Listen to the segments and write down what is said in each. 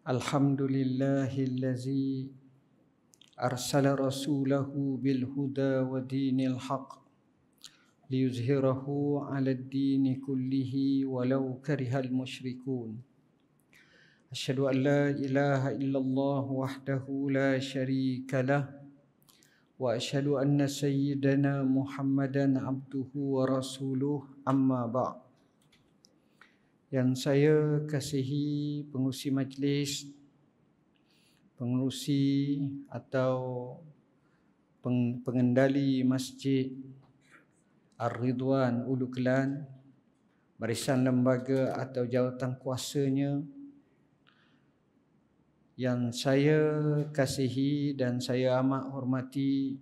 Alhamdulillahillazi arsala rasulahu bil huda wa dinil haq liyuzhirahu 'alad dini kullihi walau karihal musyrikun. Asyhadu an la ilaha illallah wahdahu la syarika lah wa asyhadu anna sayyidana Muhammadan abduhu wa rasuluh, amma ba'. Yang saya kasihi pengurusi majlis, pengurusi atau pengendali Masjid Ar-Ridwan Ulu Kelan, barisan lembaga atau jawatan kuasanya, yang saya kasihi dan saya amat hormati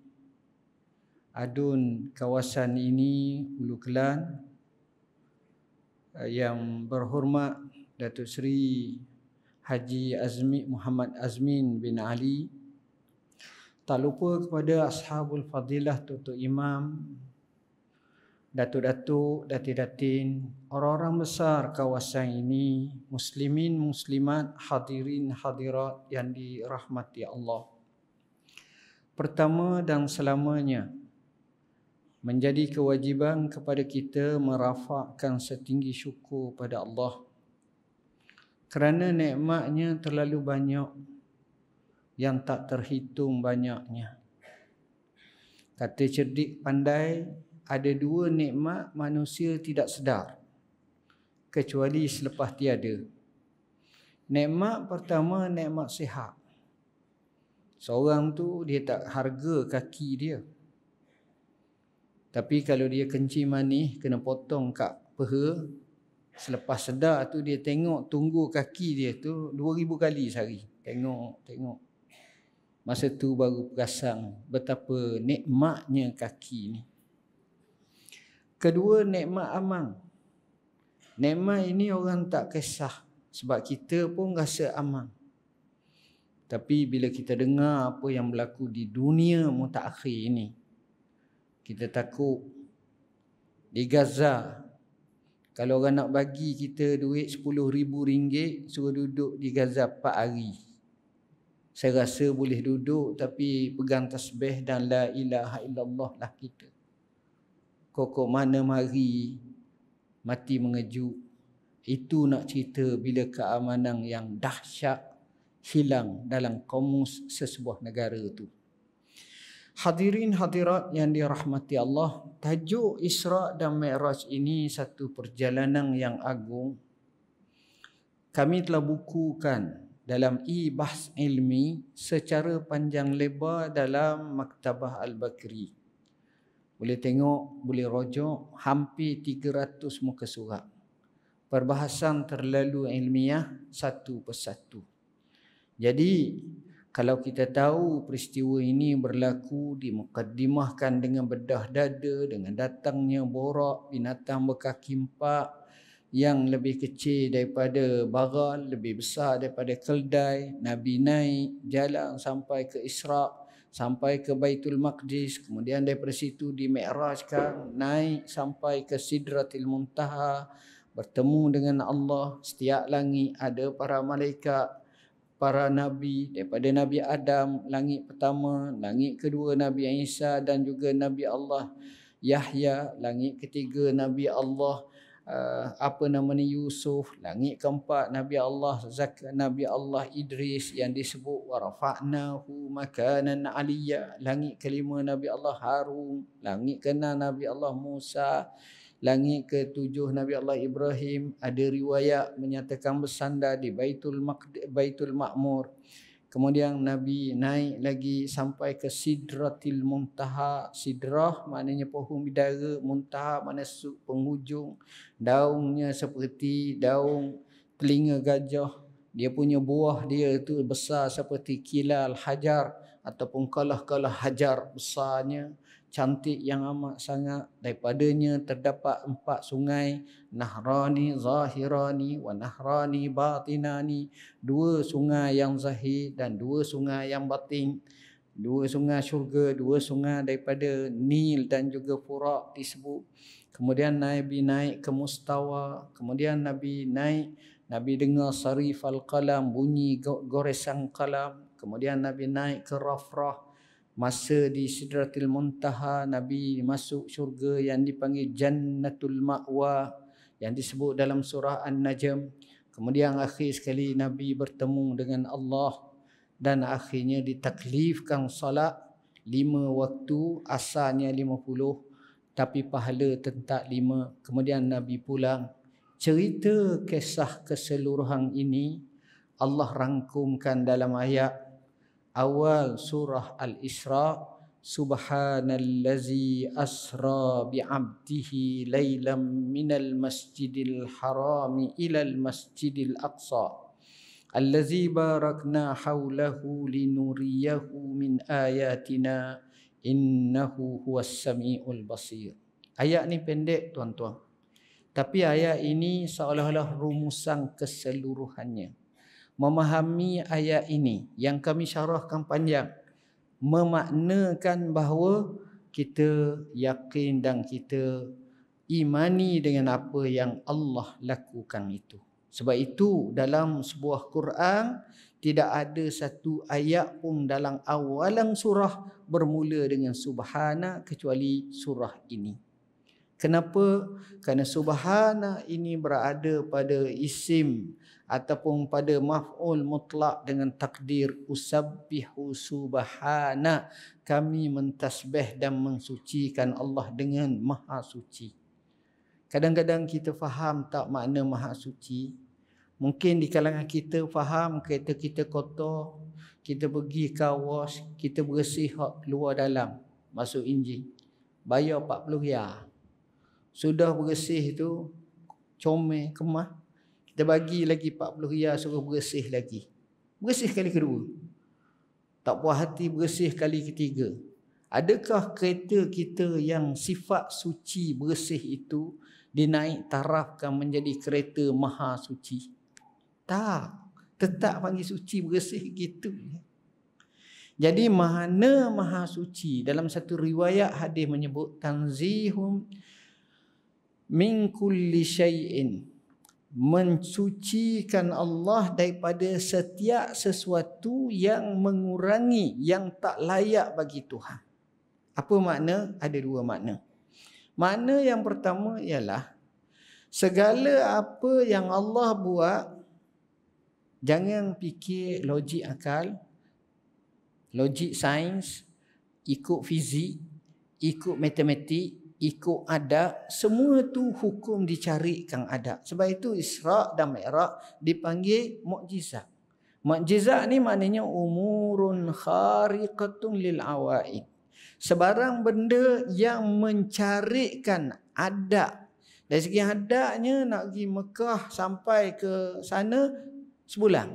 adun kawasan ini Ulu Kelan, yang berhormat Datuk Seri Haji Muhammad Azmin bin Ali. Tak lupa kepada ashabul fadilah, Tutu Imam, datuk-datuk, datin-datin, orang-orang besar kawasan ini, muslimin, muslimat, hadirin, hadirat yang dirahmati Allah. Pertama dan selamanya, menjadi kewajiban kepada kita merafakkan setinggi syukur pada Allah kerana nikmatnya terlalu banyak yang tak terhitung banyaknya. Kata cerdik pandai, ada dua nikmat manusia tidak sedar kecuali selepas tiada. Nikmat pertama, nikmat sihat. Seorang tu dia tak harga kaki dia, tapi kalau dia kencing manis kena potong kat peha, selepas sedar tu dia tengok tunggu kaki dia tu 2000 kali sehari. Tengok. Masa tu baru perasan betapa nikmatnya kaki ni. Kedua, nikmat aman. Nikmat ini orang tak kisah sebab kita pun rasa aman. Tapi bila kita dengar apa yang berlaku di dunia mutakhir ini, kita takut. Di Gaza, kalau orang nak bagi kita duit RM10,000, suruh duduk di Gaza 4 hari. Saya rasa boleh duduk tapi pegang tasbih dan la ilaha illallah lah kita. Kok mana mari mati mengejut. Itu nak cerita bila keamanan yang dahsyat hilang dalam kamus sesebuah negara tu. Hadirin hadirat yang dirahmati Allah, tajuk Isra' dan Mi'raj ini satu perjalanan yang agung. Kami telah bukukan dalam e-bahs ilmi secara panjang lebar dalam Maktabah Al-Bakri. Boleh tengok, boleh rojok, hampir 300 muka surat. Perbahasan terlalu ilmiah satu persatu. Jadi, kalau kita tahu peristiwa ini berlaku dimukaddimahkan dengan bedah dada, dengan datangnya borak, binatang berkaki empat yang lebih kecil daripada baral, lebih besar daripada keldai. Nabi naik jalan sampai ke Isra', sampai ke Baitul Maqdis, kemudian daripada situ di Mi'rajkan, naik sampai ke Sidratil Muntaha, bertemu dengan Allah. Setiap langit ada para malaikat, para nabi, daripada Nabi Adam, langit pertama, langit kedua Nabi Isa dan juga Nabi Allah Yahya, langit ketiga Nabi Allah Yusuf, langit keempat Nabi Allah Idris yang disebut wa rafa'nahu makanan aliyya, langit kelima Nabi Allah Harun, langit keenam Nabi Allah Musa, langit ke-7 Nabi Allah Ibrahim. Ada riwayat menyatakan bersandar di Baitul Ma'mur. Kemudian Nabi naik lagi sampai ke Sidratil Muntaha. Sidrah maknanya pohon bidara, Muntaha maknanya penghujung. Daunnya seperti daun telinga gajah. Dia punya buah dia tu besar seperti kilal hajar ataupun kalah-kalah hajar besarnya. Cantik yang amat sangat. Daripadanya terdapat 4 sungai, Nahrani Zahirani wa Nahrani Batinani, 2 sungai yang zahir dan 2 sungai yang batin, 2 sungai syurga, 2 sungai daripada Nil dan juga Furat disebut. Kemudian Nabi naik ke Mustawa, kemudian Nabi naik Nabi dengar sarifal qalam, bunyi goresan qalam. Kemudian Nabi naik ke Rafrah. Masa di Sidratil Muntaha, Nabi masuk syurga yang dipanggil Jannatul Ma'wa, yang disebut dalam surah An-Najm. Kemudian akhir sekali Nabi bertemu dengan Allah, dan akhirnya ditaklifkan salat 5 waktu, asalnya 50, tapi pahala tentak 5. Kemudian Nabi pulang. Cerita kisah keseluruhan ini Allah rangkumkan dalam ayat awal surah Al-Isra. Subhanallazi asra bi'abdihi laylam minal masjidil harami ilal masjidil aqsa allazi barakna hawlahu linuriyahu min ayatina innahu huwas samiul basir. Ayat ni pendek tuan-tuan, tapi ayat ini seolah-olah rumusan keseluruhannya. Memahami ayat ini yang kami syarahkan panjang, memaknakan bahawa kita yakin dan kita imani dengan apa yang Allah lakukan itu. Sebab itu dalam sebuah Quran tidak ada satu ayat pun dalam awalan surah bermula dengan subhana kecuali surah ini. Kenapa? Kerana subhana ini berada pada isim ataupun pada maf'ul mutlak dengan takdir usabbihu subhana. Kami mentasbih dan mensucikan Allah dengan maha suci. Kadang-kadang kita faham tak makna maha suci. Mungkin di kalangan kita faham kereta kita kotor, kita pergi kawas, kita bersih luar dalam, masuk enjin, bayar 40 riyal. Sudah bersih tu, comel, kemas, kita bagi lagi 40 riyal suruh bersih lagi. Bersih kali kedua. Tak puas hati bersih kali ketiga. Adakah kereta kita yang sifat suci bersih itu dinaik tarafkan menjadi kereta maha suci? Tak. Tetap panggil suci bersih gitu. Jadi mana maha suci? Dalam satu riwayat hadis menyebut tanzihum min kulli syai'in, mensucikan Allah daripada setiap sesuatu yang mengurangi, yang tak layak bagi Tuhan. Apa makna? Ada 2 makna. Makna yang pertama ialah segala apa yang Allah buat, jangan fikir logik akal, logik sains, ikut fizik, ikut matematik, ikut adab, semua tu hukum dicarikan adab. Sebab itu Isra' dan Mi'raj dipanggil mukjizat. Mukjizat ni maknanya umurun khariqatun lil awaid. Sebarang benda yang mencarikan adab. Dari segi adabnya nak pergi Mekah sampai ke sana sebulan.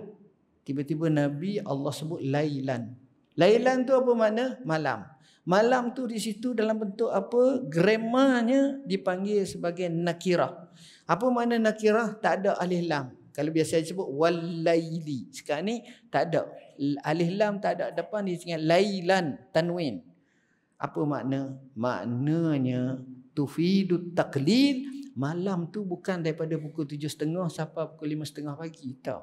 Tiba-tiba Nabi Allah sebut lailan. Lailan tu apa makna? Malam. Malam tu di situ dalam bentuk apa? Grammarnya dipanggil sebagai nakirah. Apa makna nakirah? Tak ada alif lam. Kalau biasa disebut walaili. Sekarang ni tak ada. Alif lam tak ada depan, dia tinggal lailan, tanwin. Apa makna? Maknanya tufidut taqlil. Malam tu bukan daripada pukul 7.30 sampai pukul 5.30 pagi. Tak.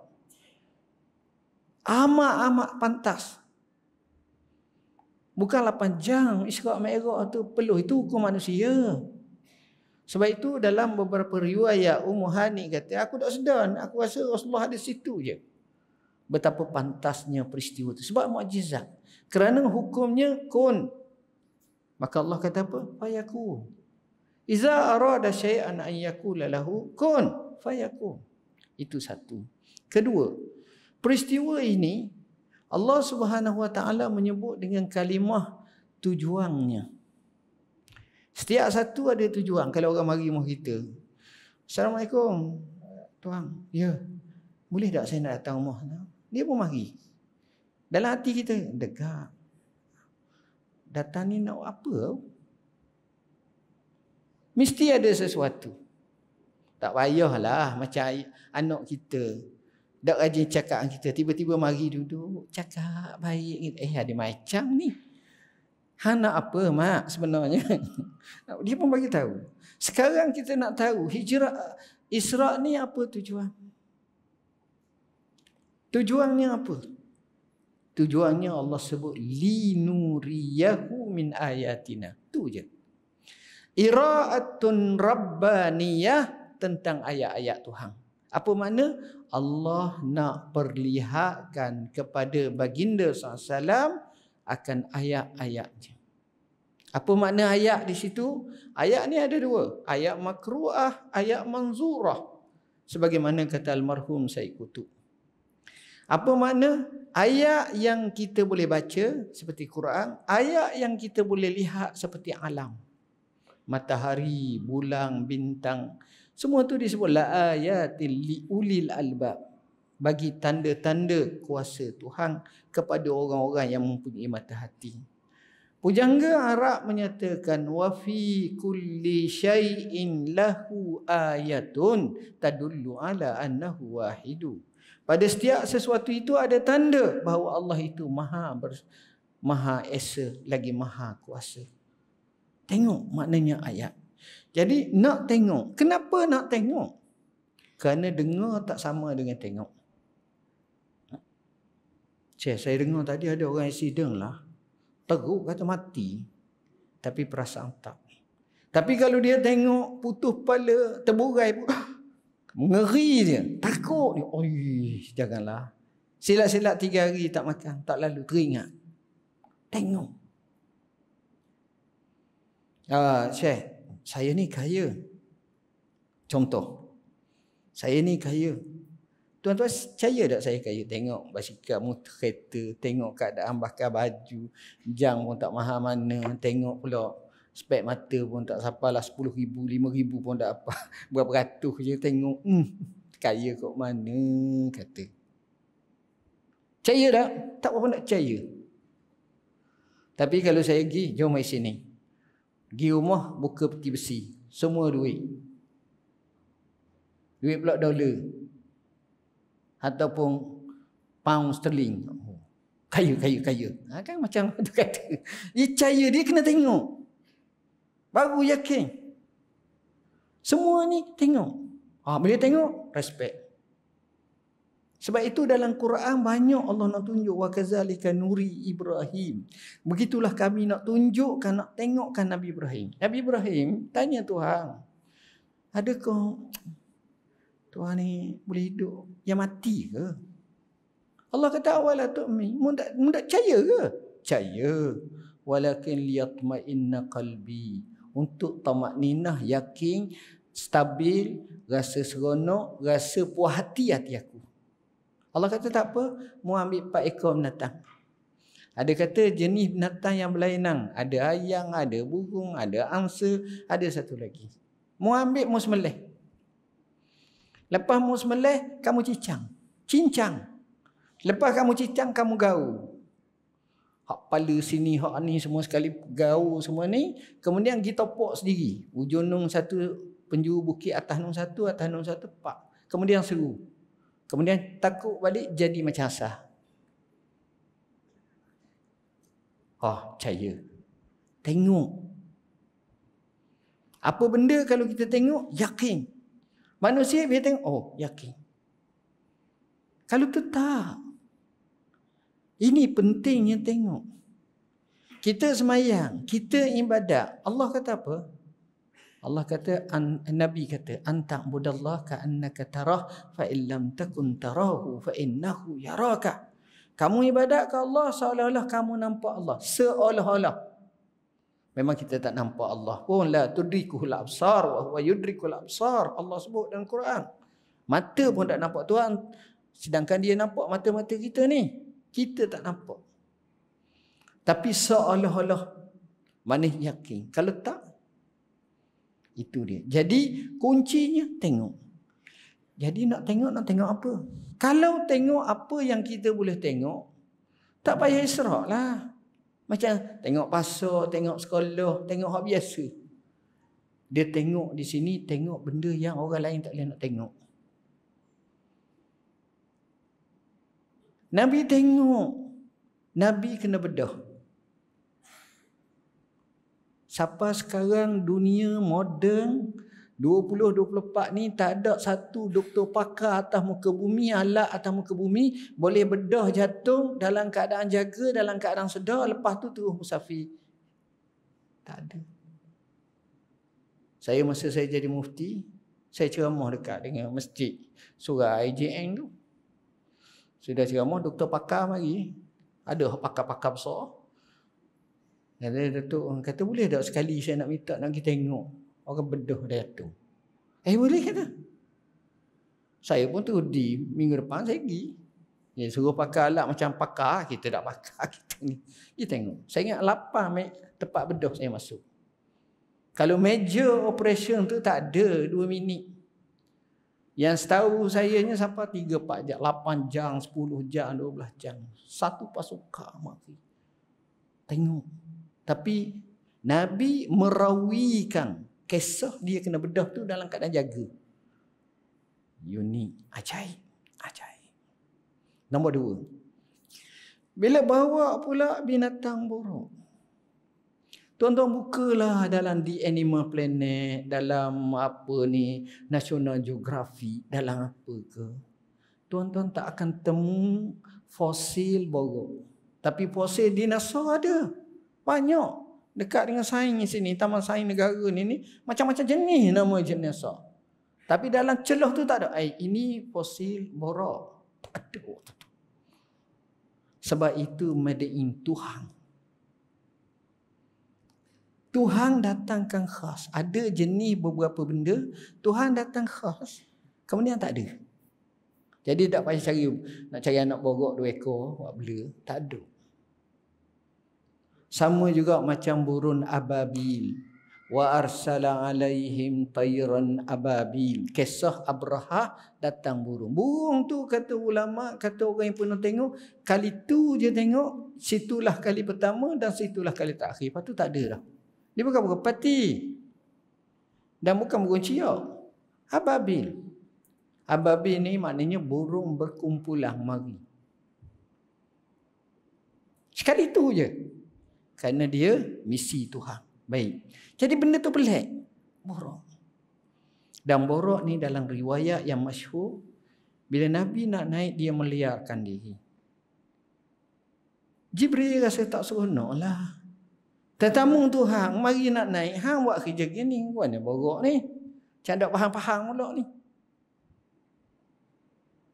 Amat-amat pantas. Bukan 8 jam Isra' Mi'raj tu peluh, itu hukum manusia. Sebab itu dalam beberapa riwayat Ummu Hani kata, aku tak sedar, aku rasa Rasulullah ada situ je. Betapa pantasnya peristiwa itu. Sebab mukjizat. Kerana hukumnya kun. Maka Allah kata apa? Fayakun. Iza arada syai'an an yakula lahu kun fayakun. Itu satu. Kedua, peristiwa ini Allah Subhanahu Wa Taala menyebut dengan kalimah tujuannya. Setiap satu ada tujuan. Kalau orang mari rumah kita, Assalamualaikum tuan, ya, boleh tak saya nak datang rumah? Dia pun mari. Dalam hati kita, dekat, datang ni nak apa? Mesti ada sesuatu. Tak payahlah macam anak kita, dak rajin cakap dengan kita, tiba-tiba mari duduk cakap baik. Ada macam ni. Hang nak apa mak sebenarnya? Dia pun bagi tahu. Sekarang kita nak tahu hijrah Isra' ni apa tujuan? Tujuannya apa? Tujuannya Allah sebut linuriyahu min ayatina. Tu je. Ira'atun rabbaniyah, tentang ayat-ayat Tuhan. Apa makna? Allah nak perlihatkan kepada baginda SAW akan ayat-ayatnya. Apa makna ayat di situ? Ayat ni ada dua. Ayat makruah, ayat manzurah. Sebagaimana kata almarhum Said Qutb. Apa makna? Ayat yang kita boleh baca seperti Quran, ayat yang kita boleh lihat seperti alam. Matahari, bulan, bintang, semua tu disebut la ayatil liulil albab, bagi tanda-tanda kuasa Tuhan kepada orang-orang yang mempunyai mata hati. Pujangga Arab menyatakan wa fi kulli syai'in lahu ayatun tadullu ala annahu wahidu. Pada setiap sesuatu itu ada tanda bahawa Allah itu Maha Esa lagi Maha Kuasa. Tengok maknanya ayat. Jadi nak tengok. Kenapa nak tengok? Kerana dengar tak sama dengan tengok. Saya dengar tadi ada orang accident lah. Teruk kata mati. Tapi perasaan tak. Tapi kalau dia tengok putus kepala, terburai pun, ngeri dia. Takut dia. Oi, janganlah. Silat-silat 3 hari tak makan. Tak lalu teringat. Tengok. Syekh, saya ni kaya. Contoh. Saya ni kaya. Tuan-tuan percaya tak saya kaya? Tengok basikal, motor, kereta, tengok keadaan bakar baju, jam pun tak mahal mana, tengok pula spek mata pun tak sapalah 10,000, 5,000 pun tak apa. Berapa ratus je tengok. Kaya kat mana kata. Percaya tak? Tak apa nak percaya. Tapi kalau saya pergi, jom mai sini. Pergi rumah, buka peti besi. Semua duit. Duit pula dolar. Ataupun pound sterling. Kaya. Kan macam tu kata. Dia percaya, dia kena tengok. Baru yakin. Semua ni tengok. Bila tengok, respect. Sebab itu dalam Quran banyak Allah nak tunjuk wa kadzalika nuri Ibrahim. Begitulah kami nak tunjukkan, nak tengokkan Nabi Ibrahim. Nabi Ibrahim tanya Tuhan, adakah Tuhan ni boleh hidup yang mati ke? Allah kata awala tu'min. Mu tak percaya ke? Percaya. Walakin liyatma'inna qalbi. Untuk tamakninah, yakin, stabil, rasa seronok, rasa puas hati aku. Allah kata tak apa, mu ambil 4 ekor binatang. Ada kata jenis binatang yang berlainan. Ada ayam, ada burung, ada angsa, ada satu lagi. Mu ambil, mu sembelih. Lepas mu sembelih, kamu cincang. Lepas kamu cincang, kamu gaul. Hak kepala sini, hak ni semua sekali gaul semua ni. Kemudian kita topok sendiri. Ujung nung satu, penjuru bukit atas nung satu, pak. Kemudian seru. Kemudian takut balik jadi macam asah. Percaya. Tengok. Apa benda kalau kita tengok, yakin. Manusia bila tengok, yakin. Kalau tu tak. Ini pentingnya tengok. Kita semayang, kita ibadat. Allah kata apa? Allah kata, Nabi kata, anta budallah ka'annaka tarah fa illam takun tarahu fa innahu yaraka. Kamu ibadat ke Allah seolah-olah kamu nampak Allah. Seolah-olah. Memang kita tak nampak Allah pun. La tudrikuhul absar wa huwa yudrikul absar. Allah sebut dalam Quran. Mata pun tak nampak Tuhan. Sedangkan dia nampak mata-mata kita ni. Kita tak nampak. Tapi seolah-olah. Mana yakin? Kalau tak, itu dia. Jadi kuncinya tengok. Jadi nak tengok apa? Kalau tengok apa yang kita boleh tengok, tak payah israk lah. Macam tengok pasar, tengok sekolah, tengok hak biasa. Dia tengok di sini, tengok benda yang orang lain tak boleh nak tengok. Nabi tengok. Nabi kena bedah. Siapa sekarang dunia moden 2024 ni tak ada satu doktor pakar atas muka bumi, alat atas muka bumi boleh bedah jantung dalam keadaan jaga, dalam keadaan sedar, lepas tu terus musafir. Tak ada. Saya masa saya jadi mufti, saya ceramah dekat dengan masjid surah IJN tu. Sudah ceramah, doktor pakar mari. Ada pakar-pakar besar. Kata Datuk, kata boleh tak sekali saya nak minta nak kita tengok orang bedah dia tu. Boleh kata. Saya pun tu di minggu depan saya pergi. Dia suruh pakai alat macam pakar, kita tak pakar kita ni. Kita tengok. Saya ingat 8 tempat bedah saya masuk. Kalau major operation tu tak ada 2 minit. Yang setahu sayanya sampai 3-4 jam, 8 jam, 10 jam, 12 jam. Satu pasukan mati. Tengok. Tapi Nabi merawikan kisah dia kena bedah tu dalam keadaan jaga. Unik. Ajaib. Ajaib. Nombor 2. Bila bawa pula binatang buruk. Tuan-tuan bukalah dalam The Animal Planet, dalam apa ni, National Geographic, dalam apa ke. Tuan-tuan tak akan temu fosil buruk. Tapi fosil dinosaur ada. Banyak. Dekat dengan sains sini, Taman Sains Negara ni macam-macam jenis nama dinosaur. Tapi dalam celah tu tak ada. Ini fosil borok. Tak ada. Sebab itu made in Tuhan. Tuhan datangkan khas. Ada jenis beberapa benda Tuhan datang khas, kemudian tak ada. Jadi tak payah nak cari anak borok 2 ekor buat bela. Tak ada. Sama juga macam burun ababil. Wa arsala alaihim tayran ababil. Kisah Abraha datang burung. Burung tu kata ulama, kata orang yang pernah tengok, kali tu je tengok, situlah kali pertama dan situlah kali terakhir. Lepas tu tak ada dah. Dia bukan burung pati. Dan bukan burung ciak. Ababil. Ababil ni maknanya burung berkumpulan mari. Sekali tu je. Kerana dia misi Tuhan. Baik. Jadi benda tu pelik. Borok. Dan borok ni dalam riwayat yang masyhur, bila Nabi nak naik dia meliarkan diri. Jibril rasa tak seronok lah. Tetamu Tuhan, mari nak naik, hang buat kerja gini, mana borok ni? Macam tak faham-faham pula ni.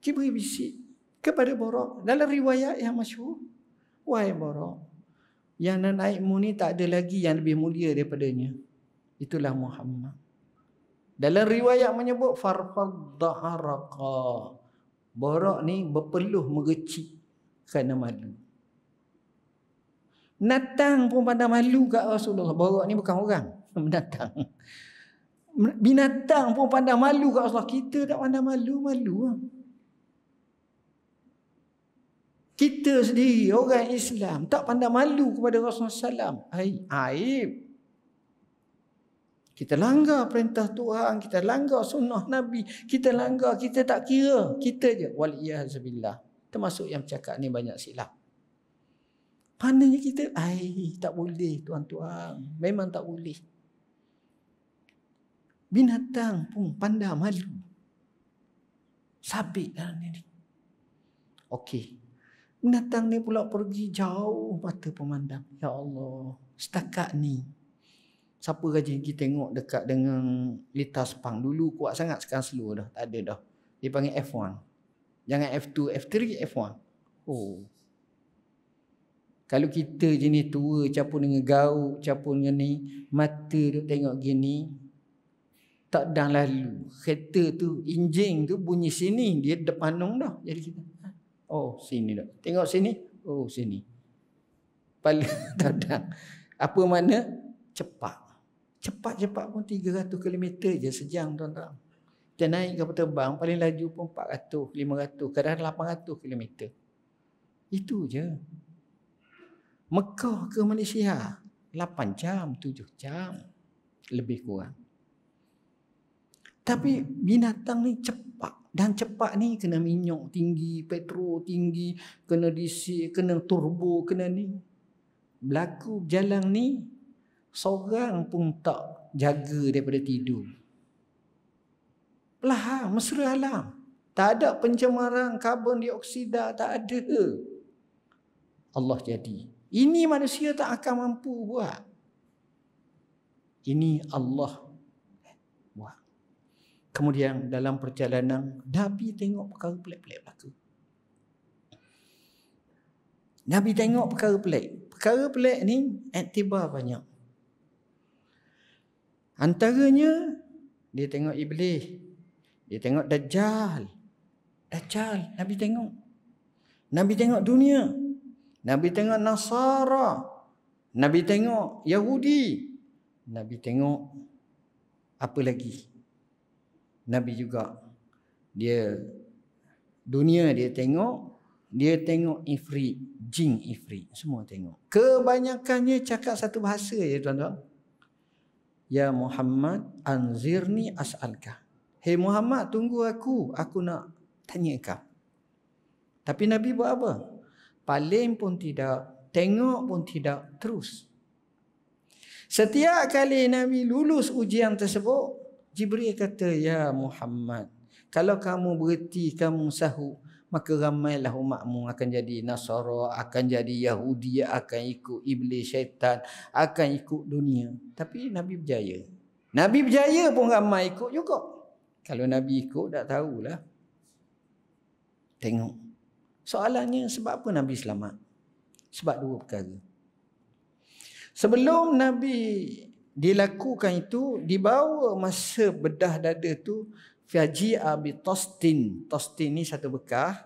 Jibril bisik kepada borok. Dalam riwayat yang masyhur, wahai borok, yang nak naikmu ni tak ada lagi yang lebih mulia daripadanya. Itulah Muhammad. Dalam riwayat menyebut farfadha'araqa. Borok ni berpeluh mengecik kerana malu. Binatang pun pandang malu kat Rasulullah. Borok ni bukan orang, binatang. Binatang pun pandang malu kat Rasulullah. Kita tak pandang malu. Kita sendiri orang Islam tak pandang malu kepada Rasulullah SAW. Aib. Kita langgar perintah Tuhan, kita langgar sunnah Nabi, kita langgar, kita tak kira. Kita je. Waliyahzubillah. Termasuk yang cakap ni banyak silap. Pandanya kita, tak boleh tuan-tuan. Memang tak boleh. Binatang pun pandang malu. Sabit dalam ni. Okey. Binatang ni pula pergi jauh mata pemandang. Ya Allah. Setakat ni. Siapa rajin kita tengok dekat dengan litas pang. Dulu kuat sangat, sekarang slow dah. Tak ada dah. Dia panggil F1. Jangan F2, F3, F1. Oh. Kalau kita jenis tua, campur dengan gauk, campur dengan ni, mata duk tengok gini, tak dah lalu. Kereta tu, enjin tu bunyi sini, dia depan dah. Jadi kita, oh sini dah. Tengok sini, oh sini. Pala tak dah. Apa makna? Cepat. Cepat-cepat pun 300 km je sejam tuan-tuan. Kita naik kapal terbang, paling laju pun 400, 500, kadang-kadang 800 km. Itu je. Mekah ke Malaysia 8 jam, 7 jam lebih kurang. Tapi binatang ni cepat. Dan cepat ni kena minyak tinggi, petrol tinggi, kena DC, kena turbo, kena ni. Berlaku berjalan ni, seorang pun tak jaga daripada tidur. Lah, mesra alam. Tak ada pencemaran karbon dioksida, tak ada. Allah jadi. Ini manusia tak akan mampu buat. Ini Allah buat. Kemudian dalam perjalanan, Nabi tengok perkara pelik-pelik berlaku. Nabi tengok perkara pelik. Perkara pelik ni iktibar banyak. Antaranya, dia tengok iblis. Dia tengok Dajjal. Dajjal, Nabi tengok. Nabi tengok dunia. Nabi tengok Nasara. Nabi tengok Yahudi. Nabi tengok apa lagi? Nabi juga dunia dia tengok ifrit, jin ifrit, semua tengok. Kebanyakannya cakap satu bahasa je tuan-tuan. Ya Muhammad anzirni as'alka. Hei Muhammad, tunggu aku nak tanya kau. Tapi Nabi buat apa? Paling pun tidak, tengok pun tidak, terus. Setiap kali Nabi lulus ujian tersebut, Jibril kata, ya Muhammad, kalau kamu berhenti, kamu sahut, maka ramailah umatmu akan jadi Nasara, akan jadi Yahudi, akan ikut iblis, syaitan, akan ikut dunia. Tapi Nabi berjaya. Nabi berjaya pun ramai ikut juga. Kalau Nabi ikut, tak tahulah. Tengok. Soalannya, sebab apa Nabi selamat? Sebab dua perkara. Sebelum Nabi dilakukan itu, dibawa masa bedah dada tu, faji'a bi tostin. Tostin ni satu bekah.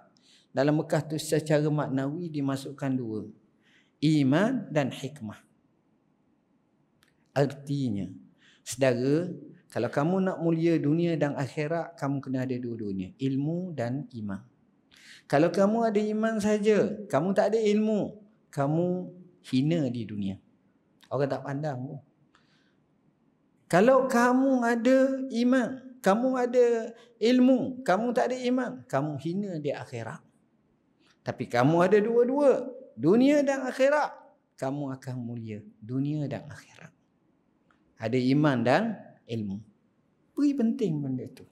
Dalam bekah tu secara maknawi dimasukkan dua. Iman dan hikmah. Artinya, saudara, kalau kamu nak mulia dunia dan akhirat, kamu kena ada dua-duanya. Ilmu dan iman. Kalau kamu ada iman saja, kamu tak ada ilmu, kamu hina di dunia. Orang tak pandang pun. Kalau kamu ada iman, kamu ada ilmu, kamu tak ada iman, kamu hina di akhirat. Tapi kamu ada dua-dua, dunia dan akhirat, kamu akan mulia dunia dan akhirat. Ada iman dan ilmu. Beri penting benda itu.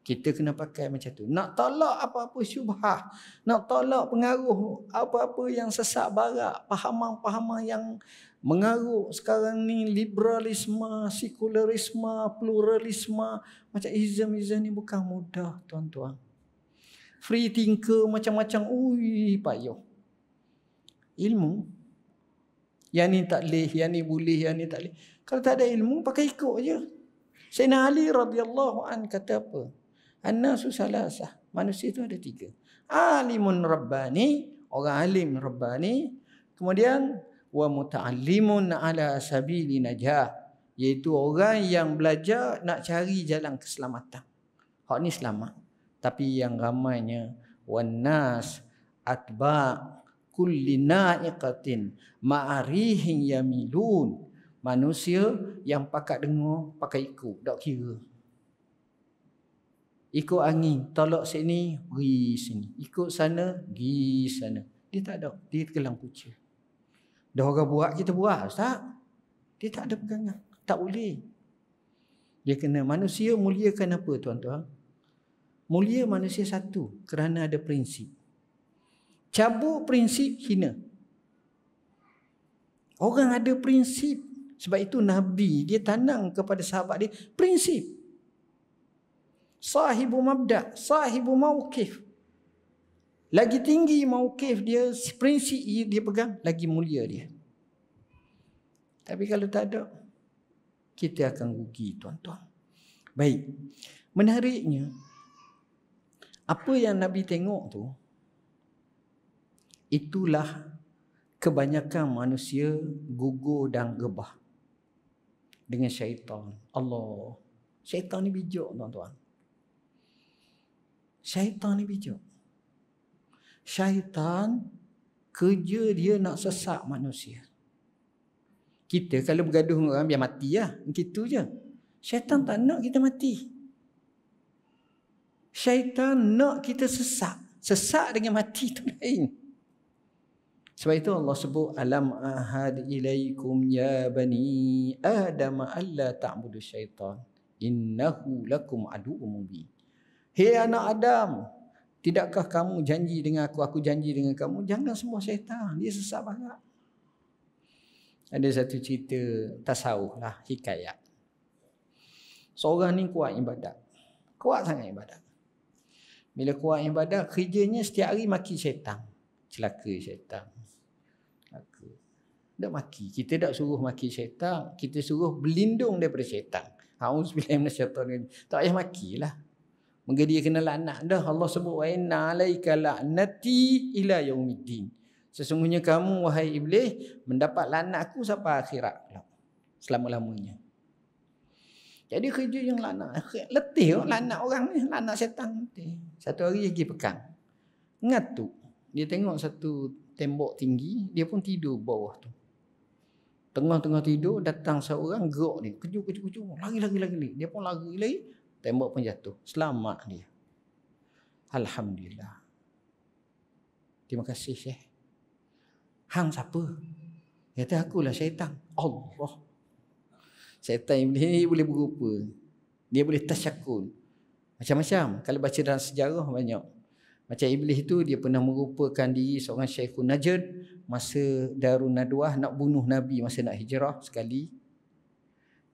Kita kena pakai macam tu. Nak tolak apa-apa syubhah, nak tolak pengaruh apa-apa yang sesak barat, pahaman-pahaman yang mengarut sekarang ni, liberalisme, sekularisme, pluralisme, macam ism ni bukan mudah tuan-tuan. Free thinker macam-macam, payah. Ilmu, yang ni tak boleh, yang ni boleh, yang ni tak boleh. Kalau tak ada ilmu, pakai ikut je. Sayyidina Ali radhiyallahu an kata apa? An-nasu salasah. Manusia itu ada tiga. Alimun rabbani, orang alim rabbani. Kemudian wa muta'allimun ala sabili najah, iaitu orang yang belajar nak cari jalan keselamatan. Hak ni selamat. Tapi yang ramainya wan nas atba kulli na'iqatin ma'arihin yamilun. Manusia yang pakat dengar, pakai ikut, tak kira. Ikut angin, tolak sini, pergi sini. Ikut sana, pergi sana. Dia tak ada, dia kelang kucing. Dah orang buat, kita buat, Ustaz. Dia tak ada pegangan, tak boleh. Dia kena, manusia muliakan apa tuan-tuan? Mulia manusia satu, kerana ada prinsip. Cabut prinsip, hina. Orang ada prinsip. Sebab itu Nabi, dia tanam kepada sahabat dia, prinsip. Sahibu mabda', sahibu mawqif. Lagi tinggi mawqif dia, prinsip dia pegang, lagi mulia dia. Tapi kalau tak ada, kita akan rugi tuan-tuan. Baik, menariknya, apa yang Nabi tengok tu, itulah kebanyakan manusia gugur dan gebah dengan syaitan. Allah, syaitan ni bijak tuan-tuan. Syaitan ni bijak. Syaitan kerja dia nak sesak manusia. Kita kalau bergaduh dengan orang, biar mati lah. Gitu je. Syaitan tak nak kita mati. Syaitan nak kita sesak. Sesak dengan mati tu lain. Sebab itu Allah sebut, alam ahad ilaikum ya bani Adam alla ta'budu syaitan innahu lakum aduwwum mubin. Hei anak Adam, tidakkah kamu janji dengan aku janji dengan kamu, jangan sembah syaitan, dia sesat banget. Ada satu cerita tasawuf lah, hikayat. Seorang ni kuat ibadat. Kuat sangat ibadat. Bila kuat ibadat, kerjanya setiap hari maki syaitan. Celaka syaitan. Celaka. Tak maki. Kita tak suruh maki syaitan. Kita suruh berlindung daripada syaitan. Auzubillahi minasyaitanir rajim. Tak payah makilah. Maka dia kena laknat dah. Allah sebut wa inna alaika la'nati ila yaumiddin. Sesungguhnya kamu wahai iblis mendapat laknat aku sampai akhirat. Selama-lamanya. Jadi kerja yang laknat. Letih laknat orang ni. Laknat syaitan. Satu hari dia pergi pekan. Ngatuk. Dia tengok satu tembok tinggi. Dia pun tidur bawah tu. Tengah-tengah tidur datang seorang gerok dia. Kejut. Lari. Dia pun lari. Tembok pun jatuh. Selamat dia. Alhamdulillah. Terima kasih Syekh. Hang siapa? Kata akulah syaitan. Allah. Syaitan iblis ni boleh berupa. Dia boleh tasyakul. Macam-macam. Kalau baca dalam sejarah banyak. Macam iblis tu dia pernah merupakan diri seorang Syekhun Najd masa Darun Nadwah nak bunuh Nabi masa nak hijrah sekali.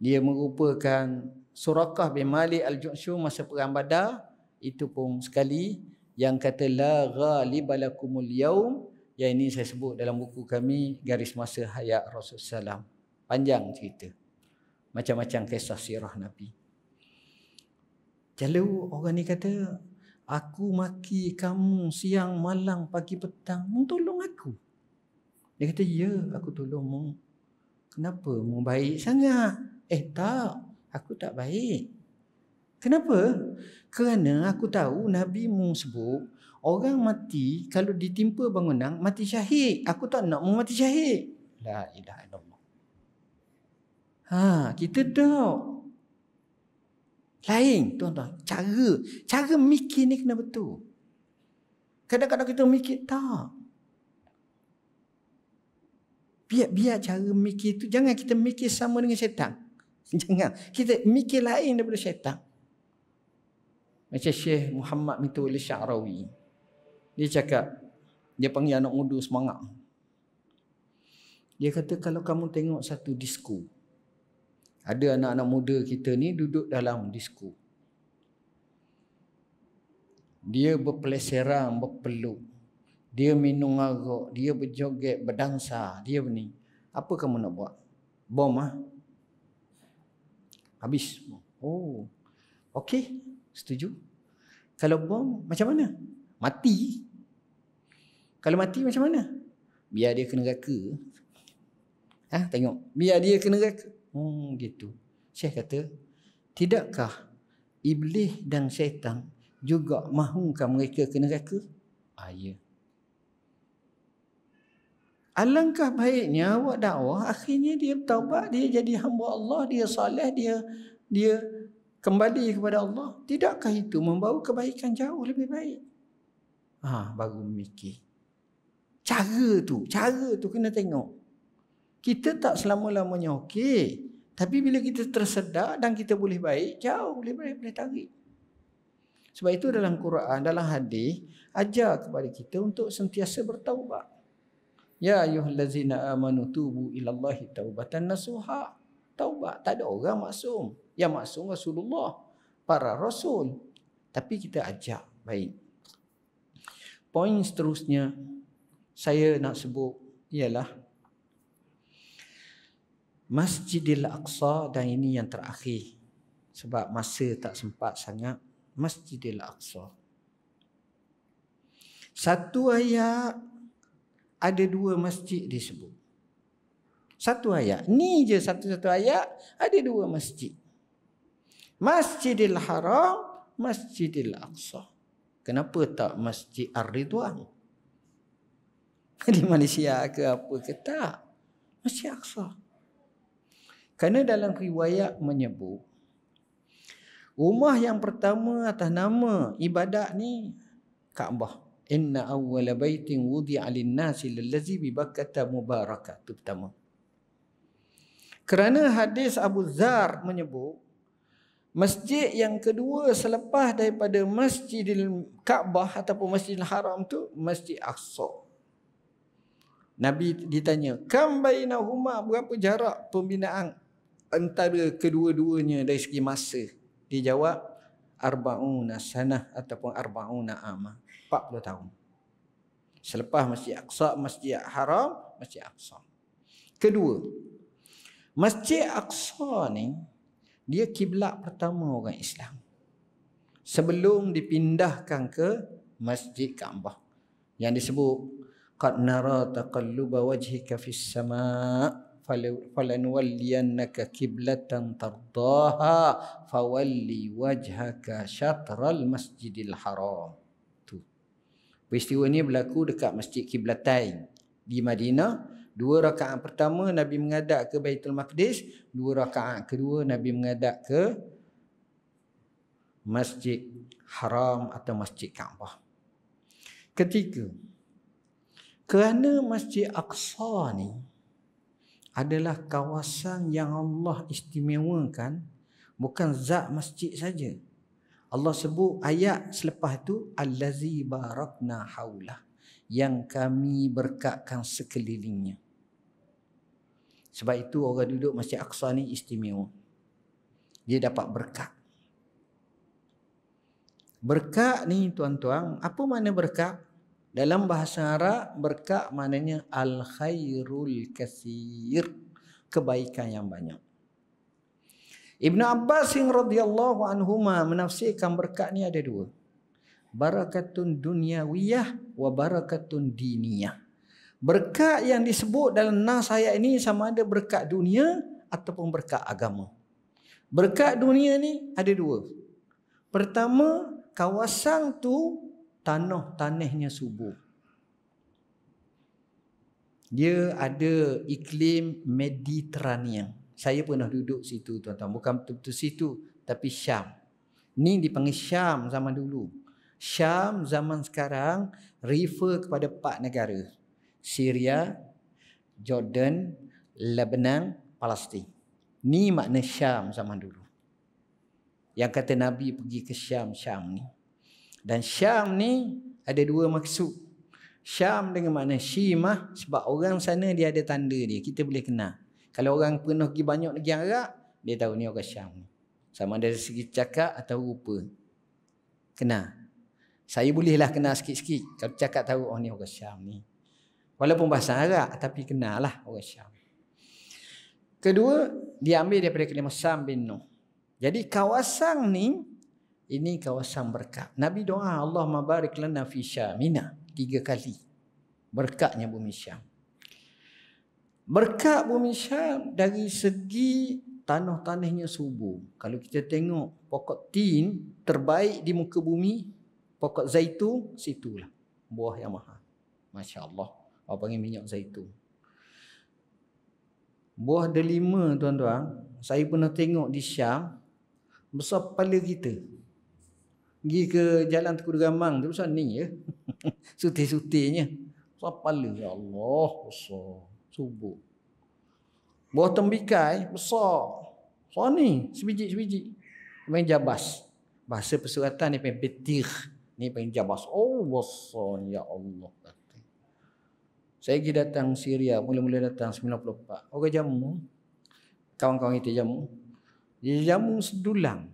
Dia merupakan Surakah bin Malik Al-Ju'shum masa perang Badar, itu pun sekali. Yang kata la ghalibalakumul yaum, yang ini saya sebut dalam buku kami Garis Masa Hayat Rasulullah SAW. Panjang cerita. Macam-macam kisah sirah Nabi. Kalau orang ni kata, aku maki kamu siang, malam, pagi, petang, mu tolong aku. Dia kata, ya aku tolong mu. Kenapa? Mu baik sangat. Tak, aku tak baik. Kenapa? Kerana aku tahu Nabi mu sebut, orang mati kalau ditimpa bangunan, mati syahid. Aku tak nak mu mati syahid. La ilaha illallah. Kita tahu. Lain tuan-tuan. Cara mikir ni kena betul. Kadang-kadang kita mikir tak. Biar cara mikir tu, jangan kita mikir sama dengan syaitan. Jangan. Kita mikir lain daripada syaitan. Macam Syekh Muhammad Mittul Sya'rawi. Dia cakap, dia panggil anak muda semangat. Dia kata kalau kamu tengok satu disko, ada anak-anak muda kita ni duduk dalam disko. Dia berpeleseran, berpeluk. Dia minum arak, dia berjoget, berdansa, dia ni. Apa kamu nak buat? Bom Habis. Oh. Okey, setuju. Kalau bom macam mana? Mati. Kalau mati macam mana? Biar dia kena neraka. Tengok. Biar dia kena neraka. Gitu. Syekh kata, tidakkah iblis dan syaitan juga mahukan mereka kena neraka? Ya. Alangkah baiknya awak dakwah, akhirnya dia bertaubat, dia jadi hamba Allah, dia soleh, dia kembali kepada Allah. Tidakkah itu membawa kebaikan jauh lebih baik? Baru mikir. Cara tu kena tengok. Kita tak selama-lamanya okey. Tapi bila kita tersedak dan kita boleh baik, jauh boleh tarik. Sebab itu dalam Quran, dalam hadis, ajar kepada kita untuk sentiasa bertaubat. Ya ayyuhallazina amanu tubu ilallahi taubatan nasuha. Taubat. Tak ada orang maksum. Yang maksum Rasulullah, para rasul. Tapi kita ajak baik. Poin seterusnya saya nak sebut ialah Masjidil Aqsa, dan ini yang terakhir sebab masa tak sempat sangat. Masjidil Aqsa. Satu ayat ada dua masjid disebut. Satu ayat. Ni je satu-satu ayat ada dua masjid. Masjidil Haram, Masjidil Aqsa. Kenapa tak Masjid Ar-Ridwan? Di Malaysia ke apa ke tak? Masjid Aqsa. Kerana dalam riwayat menyebut rumah yang pertama atas nama ibadat ni Kaabah. Inna awwala baitin wudi'a lin-nasi lallazi bi Bakkah mubarakah. Itu pertama. Kerana hadis Abu Dzar menyebut Masjid yang kedua selepas daripada Masjidil Kaabah ataupun Masjidil Haram tu Masjid Aqsa. Nabi ditanya, "Kam bainahuma?" Berapa jarak pembinaan antara kedua-duanya dari segi masa? Dia jawab, arba'una sanah ataupun arba'una ama. 40 tahun. Selepas Masjid Aqsa, Masjid Haram, Masjid Aqsa. Kedua, Masjid Aqsa ni dia kiblat pertama orang Islam sebelum dipindahkan ke Masjid Kaabah yang disebut qad nara taqalluba wajhika fis sama' falanuwalliyannaka qiblatan tardaha fawalli wajhaka syatral Masjidil Haram. Tu. Peristiwa ni berlaku dekat Masjid Qiblatain di Madinah. 2 rakaat pertama Nabi menghadap ke Baitul Maqdis, 2 rakaat kedua Nabi menghadap ke Masjid Haram atau Masjid Kaabah. Ketiga, kerana Masjid Aqsa ni adalah kawasan yang Allah istimewakan, bukan zat masjid saja. Allah sebut ayat selepas tu allazi barakna haulah, yang kami berkatkan sekelilingnya. Sebab itu orang duduk Masjid Aqsa ni istimewa. Dia dapat berkat. Berkat ni tuan-tuan, apa makna berkat? Dalam bahasa Arab, berkat maknanya al-khairul katsir, kebaikan yang banyak. Ibn Abbas radhiyallahu anhuma menafsirkan berkat ni ada 2. Barakatun dunyawiyah wa barakatun diniyah. Berkat yang disebut dalam nas ayat ini sama ada berkat dunia ataupun berkat agama. Berkat dunia ni ada 2. Pertama, kawasan tu tanahnya subur. Dia ada iklim Mediterranean. Saya pernah duduk situ tuan-tuan. Bukan betul-betul situ, tapi Syam. Ni dipanggil Syam zaman dulu. Syam zaman sekarang refer kepada 4 negara. Syria, Jordan, Lebanon, Palestin. Ni makna Syam zaman dulu. Yang kata Nabi pergi ke Syam ni. Dan Syam ni ada 2 maksud. Syam dengan makna Syimah, sebab orang sana dia ada tanda dia. Kita boleh kenal. Kalau orang pernah pergi banyak negeri Arab, dia tahu ni orang Syam ni. Sama dari segi cakap atau rupa. Kenal. Saya bolehlah kenal sikit-sikit. Kalau cakap tahu, oh ni orang Syam ni. Walaupun bahasa Arab, tapi kenal lah orang Syam. Kedua, dia ambil daripada kalimah Sam bin Nuh. Jadi kawasan ni, ini kawasan berkat. Nabi doa, Allahumma barik lana fi Syamina. 3 kali. Berkatnya bumi Syam. Berkat bumi Syam dari segi tanah-tanahnya subur. Kalau kita tengok pokok tin terbaik di muka bumi, pokok zaitun, situlah. Buah yang mahal. Masya Allah. Orang panggil minyak zaitun. Buah delima tuan-tuan, saya pernah tengok di Syam, besar kepala kita. Pergi ke jalan Tengku Gamang tu besar ni ya. Sutir-sutirnya. Besar kepala. Ya Allah, besar. Subur. Buah tembikai besar. Besar ni, sebiji-sebiji. Main jabas. Bahasa persuratan ni panggil betir. Ni panggil jabas. Oh, besar ya Allah. Saya pergi datang Syria, mula-mula datang 94. Orang jamu, kawan-kawan kita jamu. Dia jamu sedulang.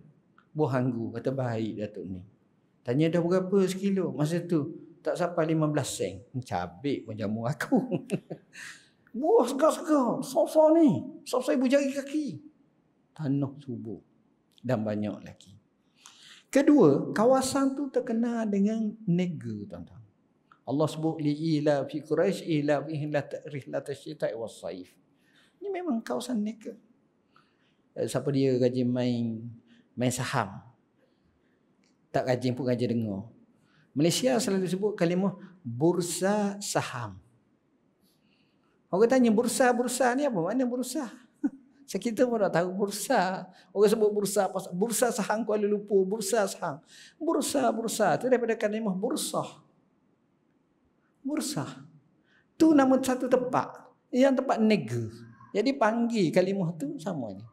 Buah anggur, kata baik Datuk ni. Tanya dah berapa sekilo. Masa tu, tak sampai 15 sen. Cabik pun jamu aku. Buah segar-segar, besar-besar ni. Besar-besar ibu jari kaki. Tanah subur. Dan banyak lagi. Kedua, kawasan tu terkenal dengan nega, tuan-tuan. Allah sebut li'ila fi Quraisy ila bihim la rihlat asy-syita'i was-saif. Ini memang kawasan nega. Siapa dia rajin main saham. Tak rajin pun rajin dengar. Malaysia selalu sebut kalimah bursa saham. Orang tanya bursa ni apa? Mana bursa? Kita pun tak tahu bursa. Orang sebut bursa saham Kuala Lumpur, bursa saham. Bursa tu daripada kalimah bursah. Bursa. Tu nama satu tempat. Yang tempat nega. Jadi panggil kalimah tu sama ni.